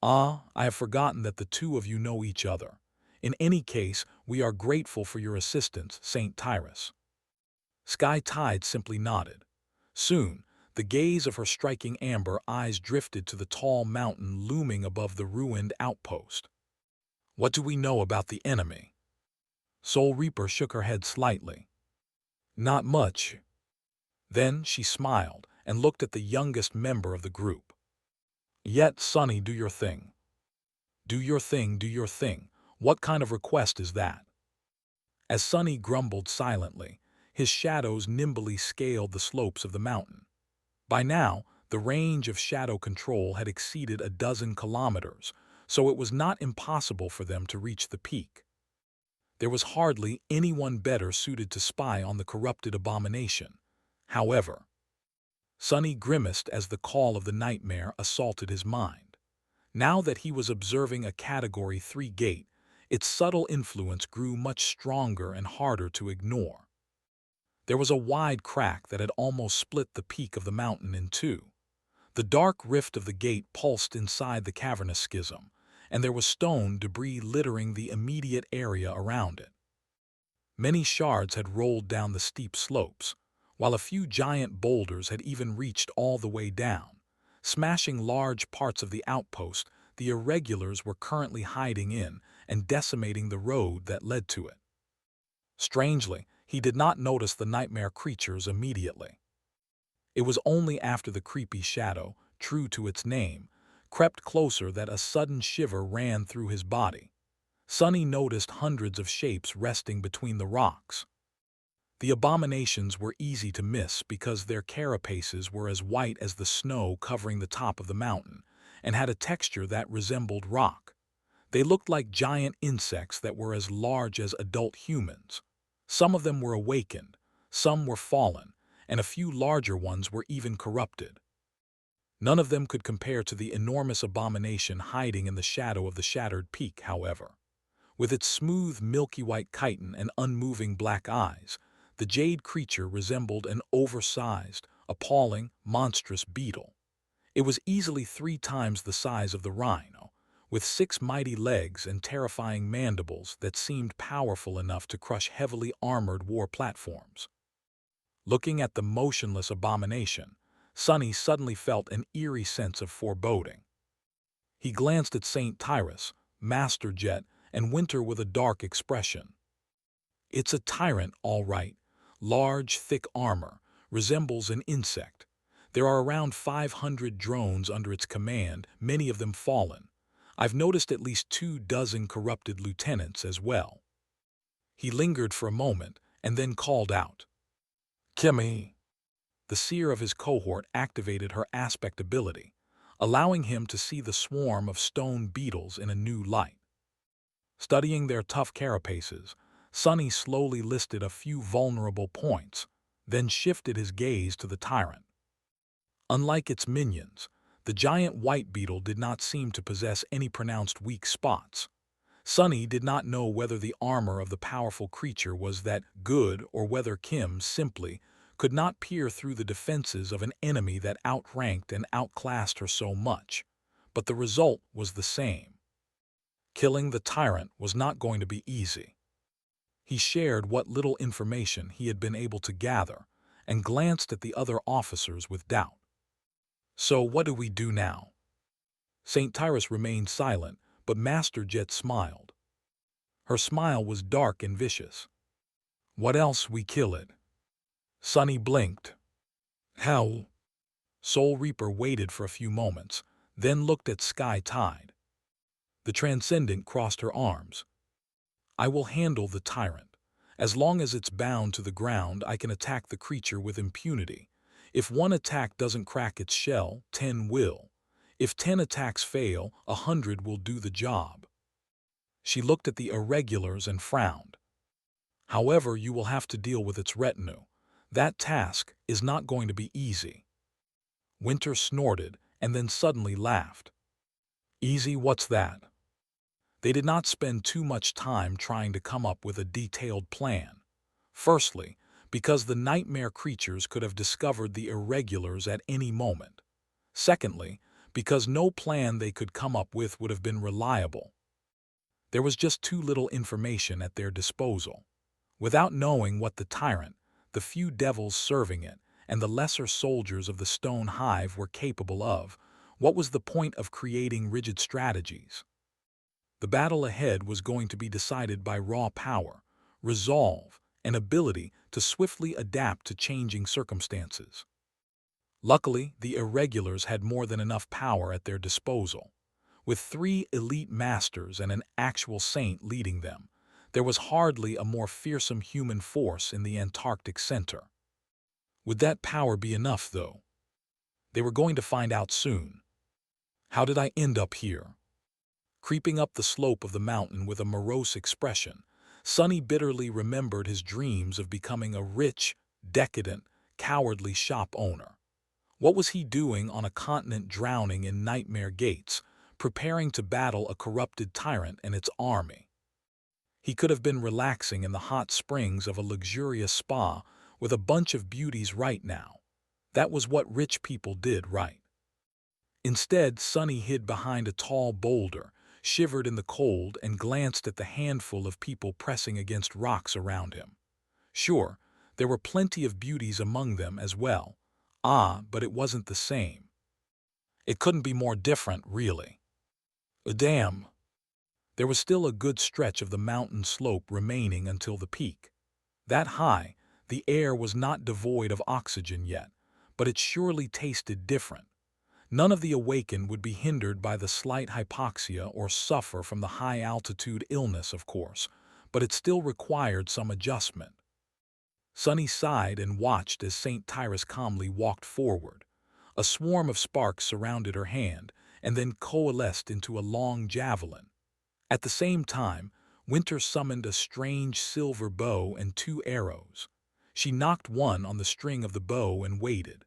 "Ah, I have forgotten that the two of you know each other. In any case, we are grateful for your assistance, Saint Tyrus." Sky Tide simply nodded. Soon, the gaze of her striking amber eyes drifted to the tall mountain looming above the ruined outpost. "What do we know about the enemy?" Soul Reaper shook her head slightly. "Not much." Then she smiled and looked at the youngest member of the group. "Yet, Sunny, do your thing." "Do your thing, do your thing. What kind of request is that?" As Sunny grumbled silently, his shadows nimbly scaled the slopes of the mountain. By now, the range of shadow control had exceeded a dozen kilometers, so it was not impossible for them to reach the peak. There was hardly anyone better suited to spy on the corrupted abomination. However, Sunny grimaced as the call of the nightmare assaulted his mind. Now that he was observing a Category 3 gate, its subtle influence grew much stronger and harder to ignore. There was a wide crack that had almost split the peak of the mountain in two. The dark rift of the gate pulsed inside the cavernous schism, and there was stone debris littering the immediate area around it. Many shards had rolled down the steep slopes, while a few giant boulders had even reached all the way down. Smashing large parts of the outpost, the irregulars were currently hiding in and decimating the road that led to it. Strangely, he did not notice the nightmare creatures immediately. It was only after the creepy shadow, true to its name, crept closer that a sudden shiver ran through his body. Sunny noticed hundreds of shapes resting between the rocks. The abominations were easy to miss because their carapaces were as white as the snow covering the top of the mountain and had a texture that resembled rock. They looked like giant insects that were as large as adult humans. Some of them were awakened, some were fallen, and a few larger ones were even corrupted. None of them could compare to the enormous abomination hiding in the shadow of the shattered peak, however. With its smooth, milky white chitin and unmoving black eyes, the jade creature resembled an oversized, appalling, monstrous beetle. It was easily 3 times the size of the rhino, with 6 mighty legs and terrifying mandibles that seemed powerful enough to crush heavily armored war platforms. Looking at the motionless abomination, Sunny suddenly felt an eerie sense of foreboding. He glanced at Saint Tyrus, Master Jet, and Winter with a dark expression. "It's a tyrant, all right. Large, thick armor, resembles an insect. There are around 500 drones under its command, many of them fallen. I've noticed at least 24 corrupted lieutenants as well." He lingered for a moment and then called out, "Kimmy." The seer of his cohort activated her aspect ability, allowing him to see the swarm of stone beetles in a new light. Studying their tough carapaces, Sunny slowly listed a few vulnerable points, then shifted his gaze to the tyrant. Unlike its minions, the giant white beetle did not seem to possess any pronounced weak spots. Sunny did not know whether the armor of the powerful creature was that good or whether Kim simply could not peer through the defenses of an enemy that outranked and outclassed her so much. But the result was the same. Killing the tyrant was not going to be easy. He shared what little information he had been able to gather and glanced at the other officers with doubt. "So what do we do now?" St. Tyrus remained silent, but Master Jet smiled. Her smile was dark and vicious. "What else? We kill it." Sunny blinked. "How?" Soul Reaper waited for a few moments, then looked at Sky Tide. The Transcendent crossed her arms. "I will handle the tyrant. As long as it's bound to the ground, I can attack the creature with impunity. If one attack doesn't crack its shell, 10 will. If 10 attacks fail, 100 will do the job." She looked at the irregulars and frowned. "However, you will have to deal with its retinue. That task is not going to be easy." Winter snorted and then suddenly laughed. "Easy, what's that?" They did not spend too much time trying to come up with a detailed plan. Firstly, because the nightmare creatures could have discovered the irregulars at any moment. Secondly, because no plan they could come up with would have been reliable. There was just too little information at their disposal. Without knowing what the tyrant, the few devils serving it, and the lesser soldiers of the stone hive were capable of, what was the point of creating rigid strategies? The battle ahead was going to be decided by raw power, resolve, and ability to swiftly adapt to changing circumstances. Luckily, the irregulars had more than enough power at their disposal. With 3 elite masters and an actual saint leading them, there was hardly a more fearsome human force in the Antarctic center. Would that power be enough, though? They were going to find out soon. How did I end up here? Creeping up the slope of the mountain with a morose expression, Sonny bitterly remembered his dreams of becoming a rich, decadent, cowardly shop owner. What was he doing on a continent drowning in nightmare gates, preparing to battle a corrupted tyrant and its army? He could have been relaxing in the hot springs of a luxurious spa with a bunch of beauties right now. That was what rich people did, right? Instead, Sonny hid behind a tall boulder, shivered in the cold, and glanced at the handful of people pressing against rocks around him. Sure, there were plenty of beauties among them as well. But it wasn't the same. It couldn't be more different, really. Damn. There was still a good stretch of the mountain slope remaining until the peak. That high, the air was not devoid of oxygen yet, but it surely tasted different. None of the awakened would be hindered by the slight hypoxia or suffer from the high-altitude illness, of course, but it still required some adjustment. Sunny sighed and watched as St. Tyrus calmly walked forward. A swarm of sparks surrounded her hand and then coalesced into a long javelin. At the same time, Winter summoned a strange silver bow and 2 arrows. She knocked one on the string of the bow and waited.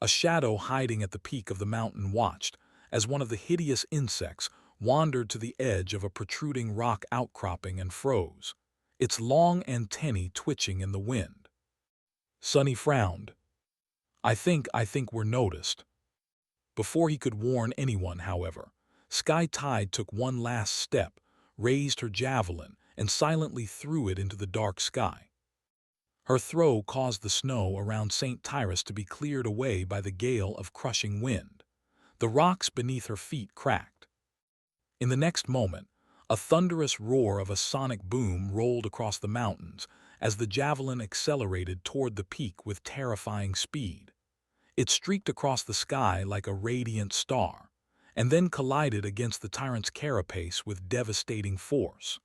A shadow hiding at the peak of the mountain watched as one of the hideous insects wandered to the edge of a protruding rock outcropping and froze, its long antennae twitching in the wind. Sunny frowned. I think we're noticed." Before he could warn anyone, however, Sky Tide took one last step, raised her javelin, and silently threw it into the dark sky. Her throw caused the snow around St. Tyrus to be cleared away by the gale of crushing wind. The rocks beneath her feet cracked. In the next moment, a thunderous roar of a sonic boom rolled across the mountains as the javelin accelerated toward the peak with terrifying speed. It streaked across the sky like a radiant star, and then collided against the tyrant's carapace with devastating force.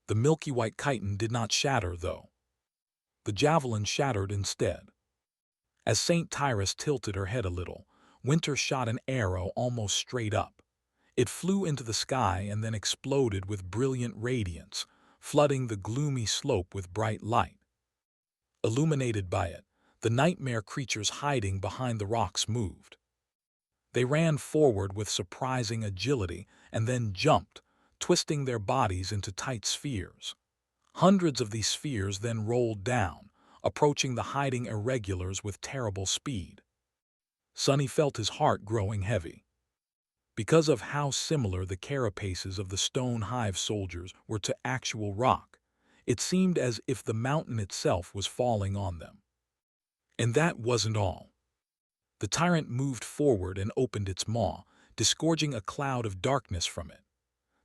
The milky white chitin did not shatter, though. The javelin shattered instead. As St. Tyrus tilted her head a little, Winter shot an arrow almost straight up. It flew into the sky and then exploded with brilliant radiance, flooding the gloomy slope with bright light. Illuminated by it, the nightmare creatures hiding behind the rocks moved. They ran forward with surprising agility and then jumped, twisting their bodies into tight spheres. Hundreds of these spheres then rolled down, approaching the hiding irregulars with terrible speed. Sonny felt his heart growing heavy. Because of how similar the carapaces of the stone hive soldiers were to actual rock, it seemed as if the mountain itself was falling on them. And that wasn't all. The tyrant moved forward and opened its maw, disgorging a cloud of darkness from it.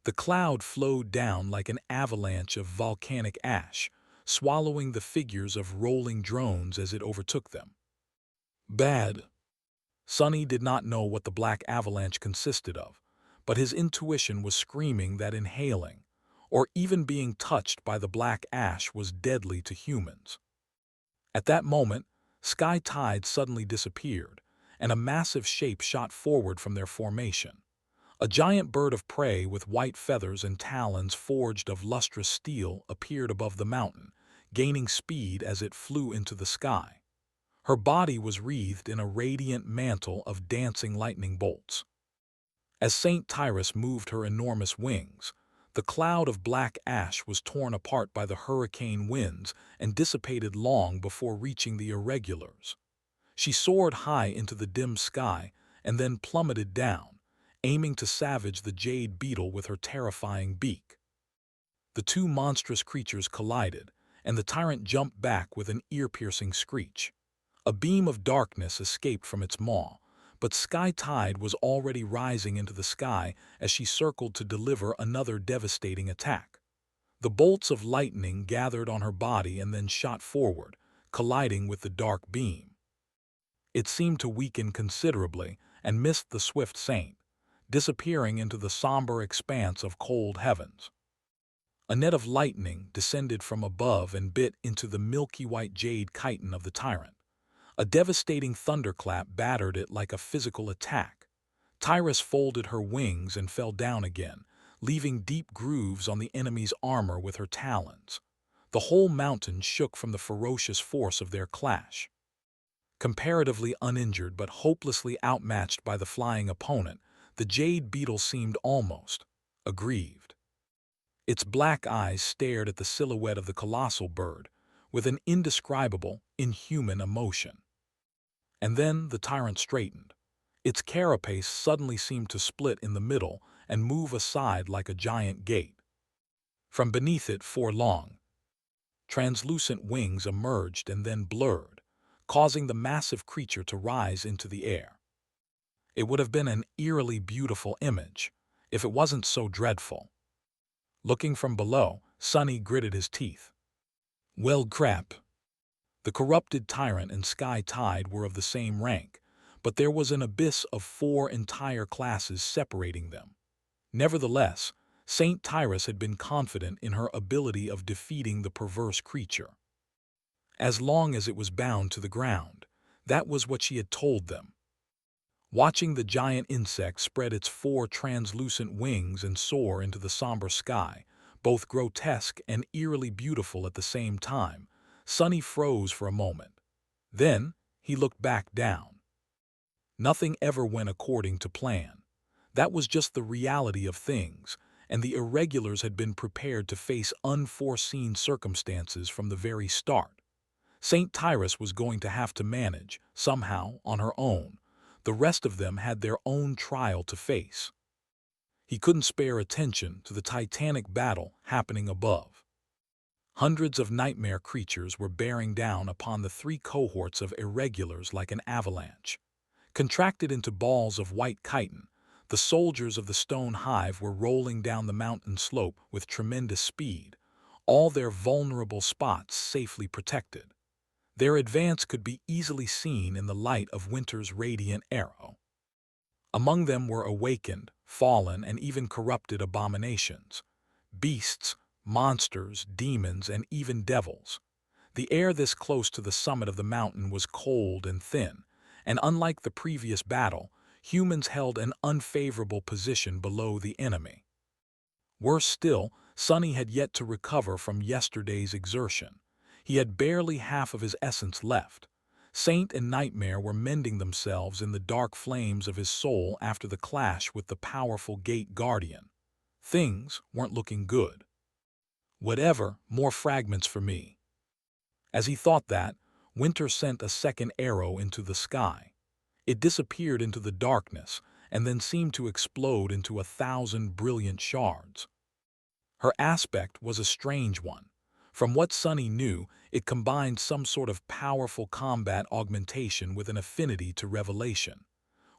The cloud flowed down like an avalanche of volcanic ash, swallowing the figures of rolling drones as it overtook them. Bad. Sonny did not know what the black avalanche consisted of, but his intuition was screaming that inhaling, or even being touched by the black ash, was deadly to humans. At that moment, Sky Tide suddenly disappeared, and a massive shape shot forward from their formation. A giant bird of prey with white feathers and talons forged of lustrous steel appeared above the mountain, gaining speed as it flew into the sky. Her body was wreathed in a radiant mantle of dancing lightning bolts. As Saint Tyrus moved her enormous wings, the cloud of black ash was torn apart by the hurricane winds and dissipated long before reaching the irregulars. She soared high into the dim sky and then plummeted down, aiming to savage the jade beetle with her terrifying beak. The two monstrous creatures collided, and the tyrant jumped back with an ear-piercing screech. A beam of darkness escaped from its maw, but Sky Tide was already rising into the sky as she circled to deliver another devastating attack. The bolts of lightning gathered on her body and then shot forward, colliding with the dark beam. It seemed to weaken considerably and missed the swift saint, disappearing into the somber expanse of cold heavens. A net of lightning descended from above and bit into the milky white jade chitin of the tyrant. A devastating thunderclap battered it like a physical attack. Tyrus folded her wings and fell down again, leaving deep grooves on the enemy's armor with her talons. The whole mountain shook from the ferocious force of their clash. Comparatively uninjured but hopelessly outmatched by the flying opponent, the jade beetle seemed almost aggrieved. Its black eyes stared at the silhouette of the colossal bird with an indescribable, inhuman emotion. And then the tyrant straightened. Its carapace suddenly seemed to split in the middle and move aside like a giant gate. From beneath it, four long, translucent wings emerged and then blurred, causing the massive creature to rise into the air. It would have been an eerily beautiful image if it wasn't so dreadful. Looking from below, Sonny gritted his teeth. Well, crap. The corrupted tyrant and Sky Tide were of the same rank, but there was an abyss of 4 entire classes separating them. Nevertheless, Saint Tyrus had been confident in her ability of defeating the perverse creature. As long as it was bound to the ground, that was what she had told them. Watching the giant insect spread its 4 translucent wings and soar into the somber sky, both grotesque and eerily beautiful at the same time, Sonny froze for a moment. Then he looked back down. Nothing ever went according to plan. That was just the reality of things, and the irregulars had been prepared to face unforeseen circumstances from the very start. Saint Tyrus was going to have to manage, somehow, on her own. The rest of them had their own trial to face. He couldn't spare attention to the titanic battle happening above. Hundreds of nightmare creatures were bearing down upon the 3 cohorts of irregulars like an avalanche. Contracted into balls of white chitin, the soldiers of the stone hive were rolling down the mountain slope with tremendous speed, all their vulnerable spots safely protected. Their advance could be easily seen in the light of winter's radiant arrow. Among them were awakened, fallen, and even corrupted abominations, beasts, monsters, demons, and even devils. The air this close to the summit of the mountain was cold and thin, and unlike the previous battle, humans held an unfavorable position below the enemy. Worse still, Sonny had yet to recover from yesterday's exertion. He had barely half of his essence left. Saint and Nightmare were mending themselves in the dark flames of his soul after the clash with the powerful Gate Guardian. Things weren't looking good. Whatever, more fragments for me. As he thought that, Winter sent a second arrow into the sky. It disappeared into the darkness, and then seemed to explode into 1,000 brilliant shards. Her aspect was a strange one. From what Sunny knew, it combined some sort of powerful combat augmentation with an affinity to revelation.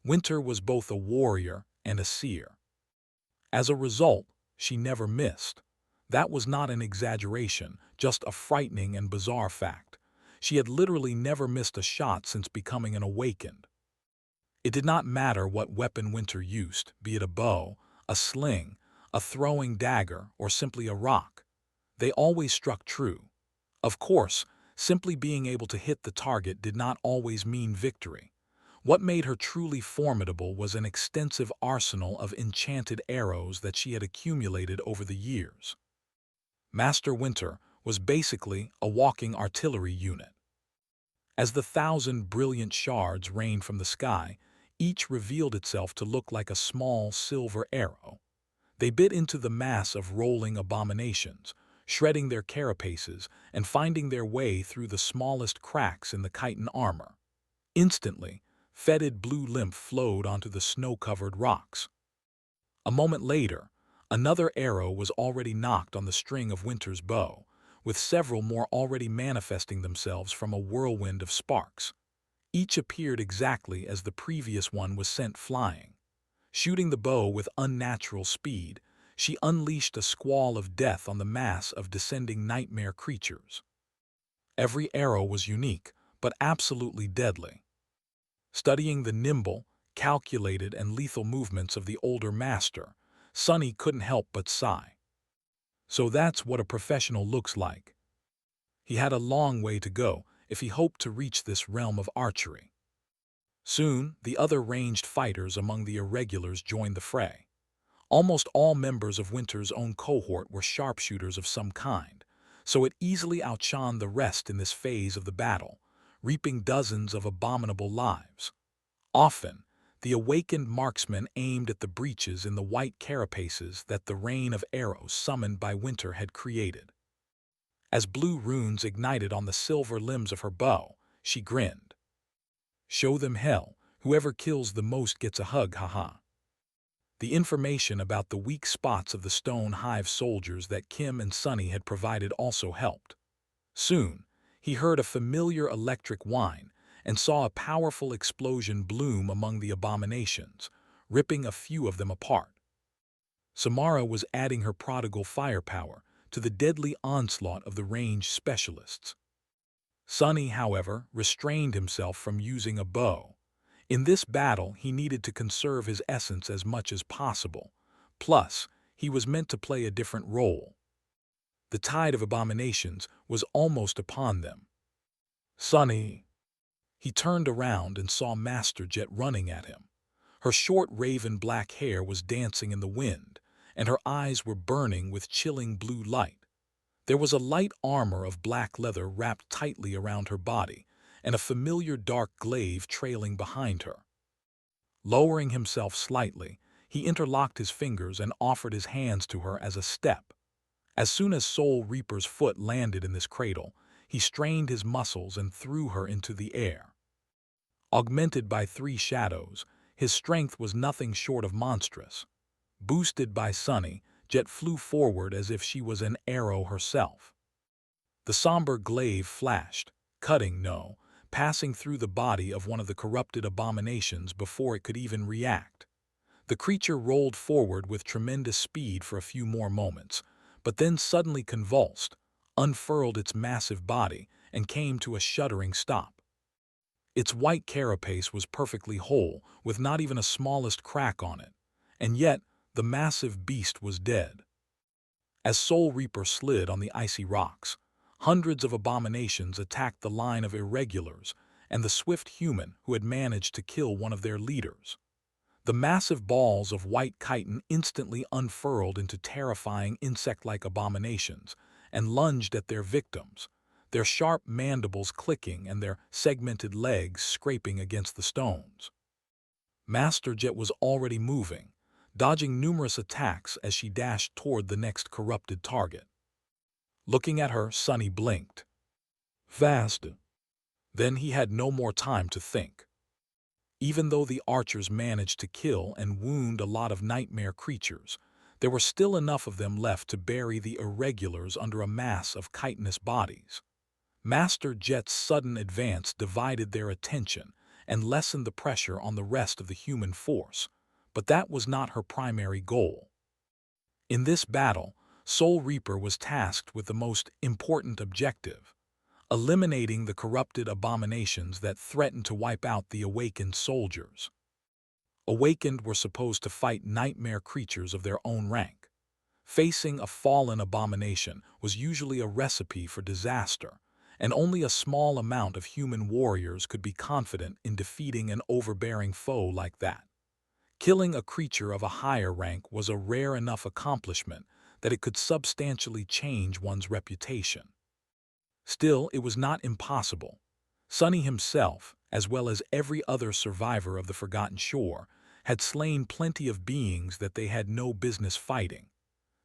Winter was both a warrior and a seer. As a result, she never missed. That was not an exaggeration, just a frightening and bizarre fact. She had literally never missed a shot since becoming an awakened. It did not matter what weapon Winter used, be it a bow, a sling, a throwing dagger, or simply a rock. They always struck true. Of course, simply being able to hit the target did not always mean victory. What made her truly formidable was an extensive arsenal of enchanted arrows that she had accumulated over the years. Master Winter was basically a walking artillery unit. As the 1,000 brilliant shards rained from the sky, each revealed itself to look like a small silver arrow. They bit into the mass of rolling abominations, shredding their carapaces and finding their way through the smallest cracks in the chitin armor. Instantly, fetid blue lymph flowed onto the snow-covered rocks. A moment later, another arrow was already knocked on the string of Winter's bow, with several more already manifesting themselves from a whirlwind of sparks. Each appeared exactly as the previous one was sent flying. Shooting the bow with unnatural speed, she unleashed a squall of death on the mass of descending nightmare creatures. Every arrow was unique, but absolutely deadly. Studying the nimble, calculated, and lethal movements of the older master, Sunny couldn't help but sigh. So that's what a professional looks like. He had a long way to go if he hoped to reach this realm of archery. Soon, the other ranged fighters among the irregulars joined the fray. Almost all members of Winter's own cohort were sharpshooters of some kind, so it easily outshone the rest in this phase of the battle, reaping dozens of abominable lives. Often, the awakened marksmen aimed at the breaches in the white carapaces that the rain of arrows summoned by Winter had created. As blue runes ignited on the silver limbs of her bow, she grinned. "Show them hell. Whoever kills the most gets a hug, haha." The information about the weak spots of the Stone Hive soldiers that Kim and Sunny had provided also helped. Soon, he heard a familiar electric whine and saw a powerful explosion bloom among the abominations, ripping a few of them apart. Samara was adding her prodigal firepower to the deadly onslaught of the ranged specialists. Sunny, however, restrained himself from using a bow. In this battle, he needed to conserve his essence as much as possible. Plus, he was meant to play a different role. The tide of abominations was almost upon them. "Sunny!" He turned around and saw Master Jet running at him. Her short raven-black hair was dancing in the wind, and her eyes were burning with chilling blue light. There was a light armor of black leather wrapped tightly around her body, and a familiar dark glaive trailing behind her. Lowering himself slightly, he interlocked his fingers and offered his hands to her as a step. As soon as Soul Reaper's foot landed in this cradle, he strained his muscles and threw her into the air. Augmented by 3 shadows, his strength was nothing short of monstrous. Boosted by Sunny, Jet flew forward as if she was an arrow herself. The somber glaive flashed, cutting passing through the body of one of the corrupted abominations before it could even react. The creature rolled forward with tremendous speed for a few more moments, but then suddenly convulsed, unfurled its massive body, and came to a shuddering stop. Its white carapace was perfectly whole, with not even a smallest crack on it, and yet the massive beast was dead. As Soul Reaper slid on the icy rocks, hundreds of abominations attacked the line of irregulars and the swift human who had managed to kill one of their leaders. The massive balls of white chitin instantly unfurled into terrifying insect-like abominations and lunged at their victims, their sharp mandibles clicking and their segmented legs scraping against the stones. Master Jet was already moving, dodging numerous attacks as she dashed toward the next corrupted target. Looking at her, Sunny blinked. Fast. Then he had no more time to think. Even though the archers managed to kill and wound a lot of nightmare creatures, there were still enough of them left to bury the irregulars under a mass of chitinous bodies. Master Jet's sudden advance divided their attention and lessened the pressure on the rest of the human force, but that was not her primary goal. In this battle, Soul Reaper was tasked with the most important objective: eliminating the corrupted abominations that threatened to wipe out the awakened soldiers. Awakened were supposed to fight nightmare creatures of their own rank. Facing a fallen abomination was usually a recipe for disaster, and only a small amount of human warriors could be confident in defeating an overbearing foe like that. Killing a creature of a higher rank was a rare enough accomplishment that it could substantially change one's reputation. Still, it was not impossible. Sunny himself, as well as every other survivor of the Forgotten Shore, had slain plenty of beings that they had no business fighting.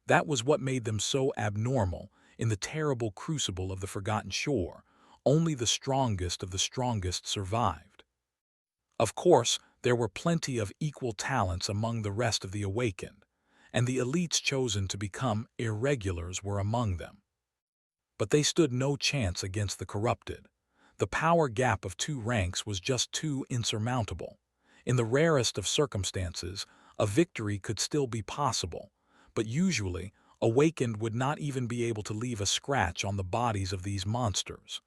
That was what made them so abnormal. In the terrible crucible of the Forgotten Shore, only the strongest of the strongest survived. Of course, there were plenty of equal talents among the rest of the awakened, and the elites chosen to become irregulars were among them. But they stood no chance against the corrupted. The power gap of 2 ranks was just too insurmountable. In the rarest of circumstances, a victory could still be possible, but usually, awakened would not even be able to leave a scratch on the bodies of these monsters.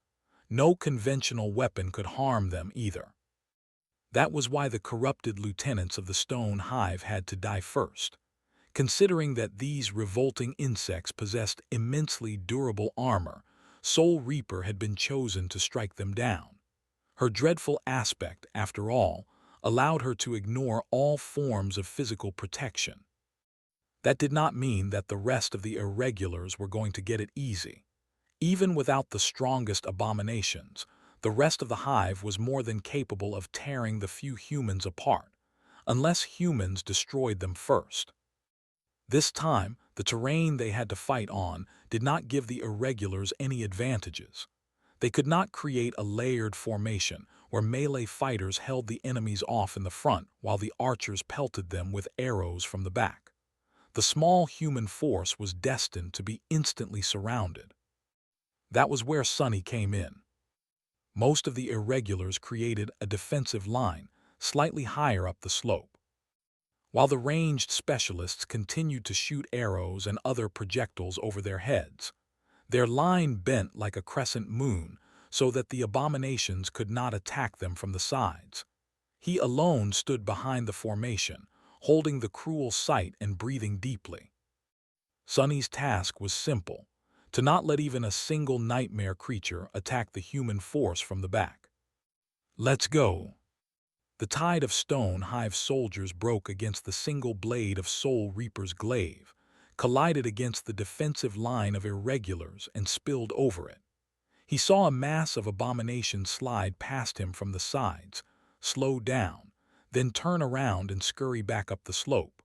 No conventional weapon could harm them either. That was why the corrupted lieutenants of the Stone Hive had to die first. Considering that these revolting insects possessed immensely durable armor, Soul Reaper had been chosen to strike them down. Her dreadful aspect, after all, allowed her to ignore all forms of physical protection. That did not mean that the rest of the irregulars were going to get it easy. Even without the strongest abominations, the rest of the hive was more than capable of tearing the few humans apart, unless humans destroyed them first. This time, the terrain they had to fight on did not give the irregulars any advantages. They could not create a layered formation where melee fighters held the enemies off in the front while the archers pelted them with arrows from the back. The small human force was destined to be instantly surrounded. That was where Sunny came in. Most of the irregulars created a defensive line slightly higher up the slope, while the ranged specialists continued to shoot arrows and other projectiles over their heads. Their line bent like a crescent moon so that the abominations could not attack them from the sides. He alone stood behind the formation, holding the cruel sight and breathing deeply. Sunny's task was simple: to not let even a single nightmare creature attack the human force from the back. Let's go. The tide of Stone Hive soldiers broke against the single blade of Soul Reaper's glaive, collided against the defensive line of irregulars, and spilled over it. He saw a mass of abominations slide past him from the sides, slow down, then turn around and scurry back up the slope.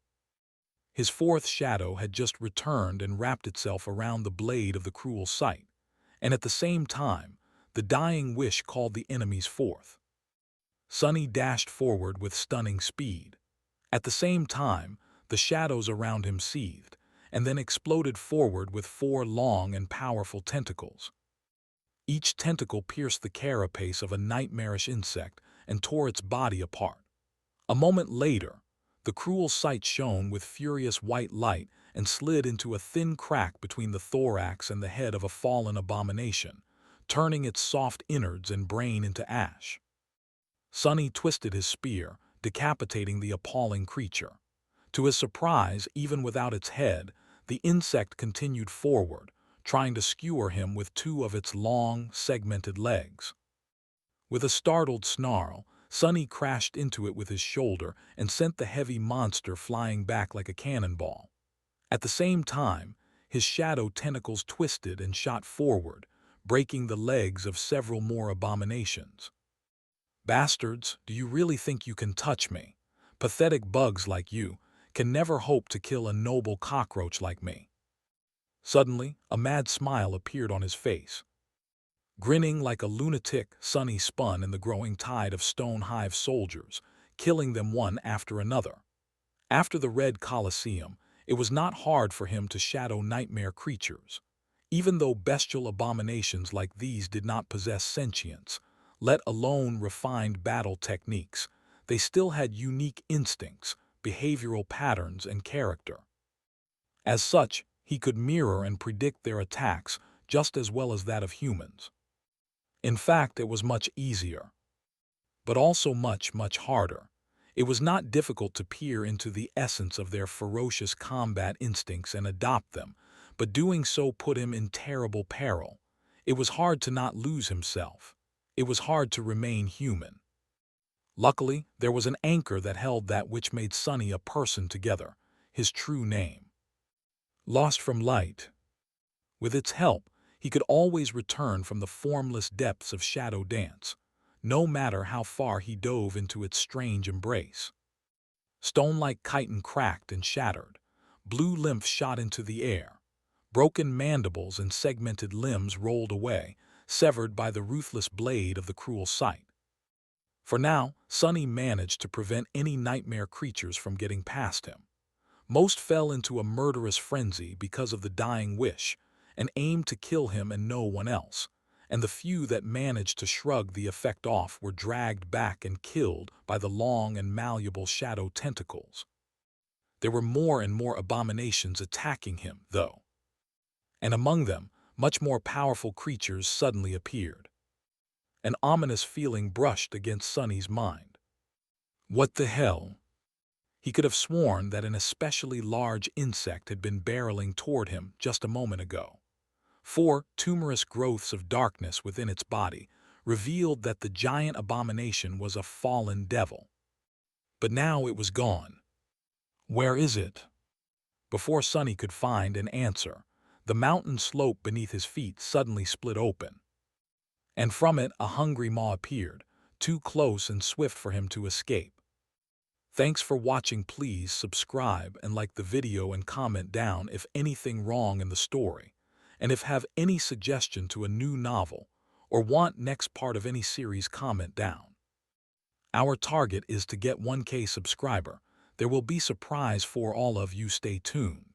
His 4th shadow had just returned and wrapped itself around the blade of the cruel sight, and at the same time, the dying wish called the enemies forth. Sunny dashed forward with stunning speed. At the same time, the shadows around him seethed, and then exploded forward with 4 long and powerful tentacles. Each tentacle pierced the carapace of a nightmarish insect and tore its body apart. A moment later, the cruel sight shone with furious white light and slid into a thin crack between the thorax and the head of a fallen abomination, turning its soft innards and brain into ash. Sunny twisted his spear, decapitating the appalling creature. To his surprise, even without its head, the insect continued forward, trying to skewer him with 2 of its long, segmented legs. With a startled snarl, Sunny crashed into it with his shoulder and sent the heavy monster flying back like a cannonball. At the same time, his shadow tentacles twisted and shot forward, breaking the legs of several more abominations. Bastards, do you really think you can touch me? Pathetic bugs like you can never hope to kill a noble cockroach like me. Suddenly, a mad smile appeared on his face. Grinning like a lunatic, Sunny spun in the growing tide of Stone Hive soldiers, killing them one after another. After the Red Colosseum, it was not hard for him to shadow nightmare creatures. Even though bestial abominations like these did not possess sentience, let alone refined battle techniques, they still had unique instincts, behavioral patterns, and character. As such, he could mirror and predict their attacks just as well as that of humans. In fact, it was much easier, but also much, much harder. It was not difficult to peer into the essence of their ferocious combat instincts and adopt them, but doing so put him in terrible peril. It was hard to not lose himself. It was hard to remain human. Luckily, there was an anchor that held that which made Sonny a person together, his true name. Lost from light. With its help, he could always return from the formless depths of shadow dance, no matter how far he dove into its strange embrace. Stone-like chitin cracked and shattered, blue lymph shot into the air, broken mandibles and segmented limbs rolled away, severed by the ruthless blade of the cruel sight. For now, Sonny managed to prevent any nightmare creatures from getting past him. Most fell into a murderous frenzy because of the dying wish, and aimed to kill him and no one else, and the few that managed to shrug the effect off were dragged back and killed by the long and malleable shadow tentacles. There were more and more abominations attacking him, though, and among them, much more powerful creatures suddenly appeared. An ominous feeling brushed against Sonny's mind. What the hell? He could have sworn that an especially large insect had been barreling toward him just a moment ago. 4 tumorous growths of darkness within its body revealed that the giant abomination was a fallen devil. But now it was gone. Where is it? Before Sonny could find an answer, the mountain slope beneath his feet suddenly split open. And from it a hungry maw appeared, too close and swift for him to escape. Thanks for watching. Please subscribe and like the video and comment down if anything wrong in the story, and if have any suggestion to a new novel or want next part of any series, comment down. Our target is to get 1K subscriber. There will be surprise for all of you. Stay tuned.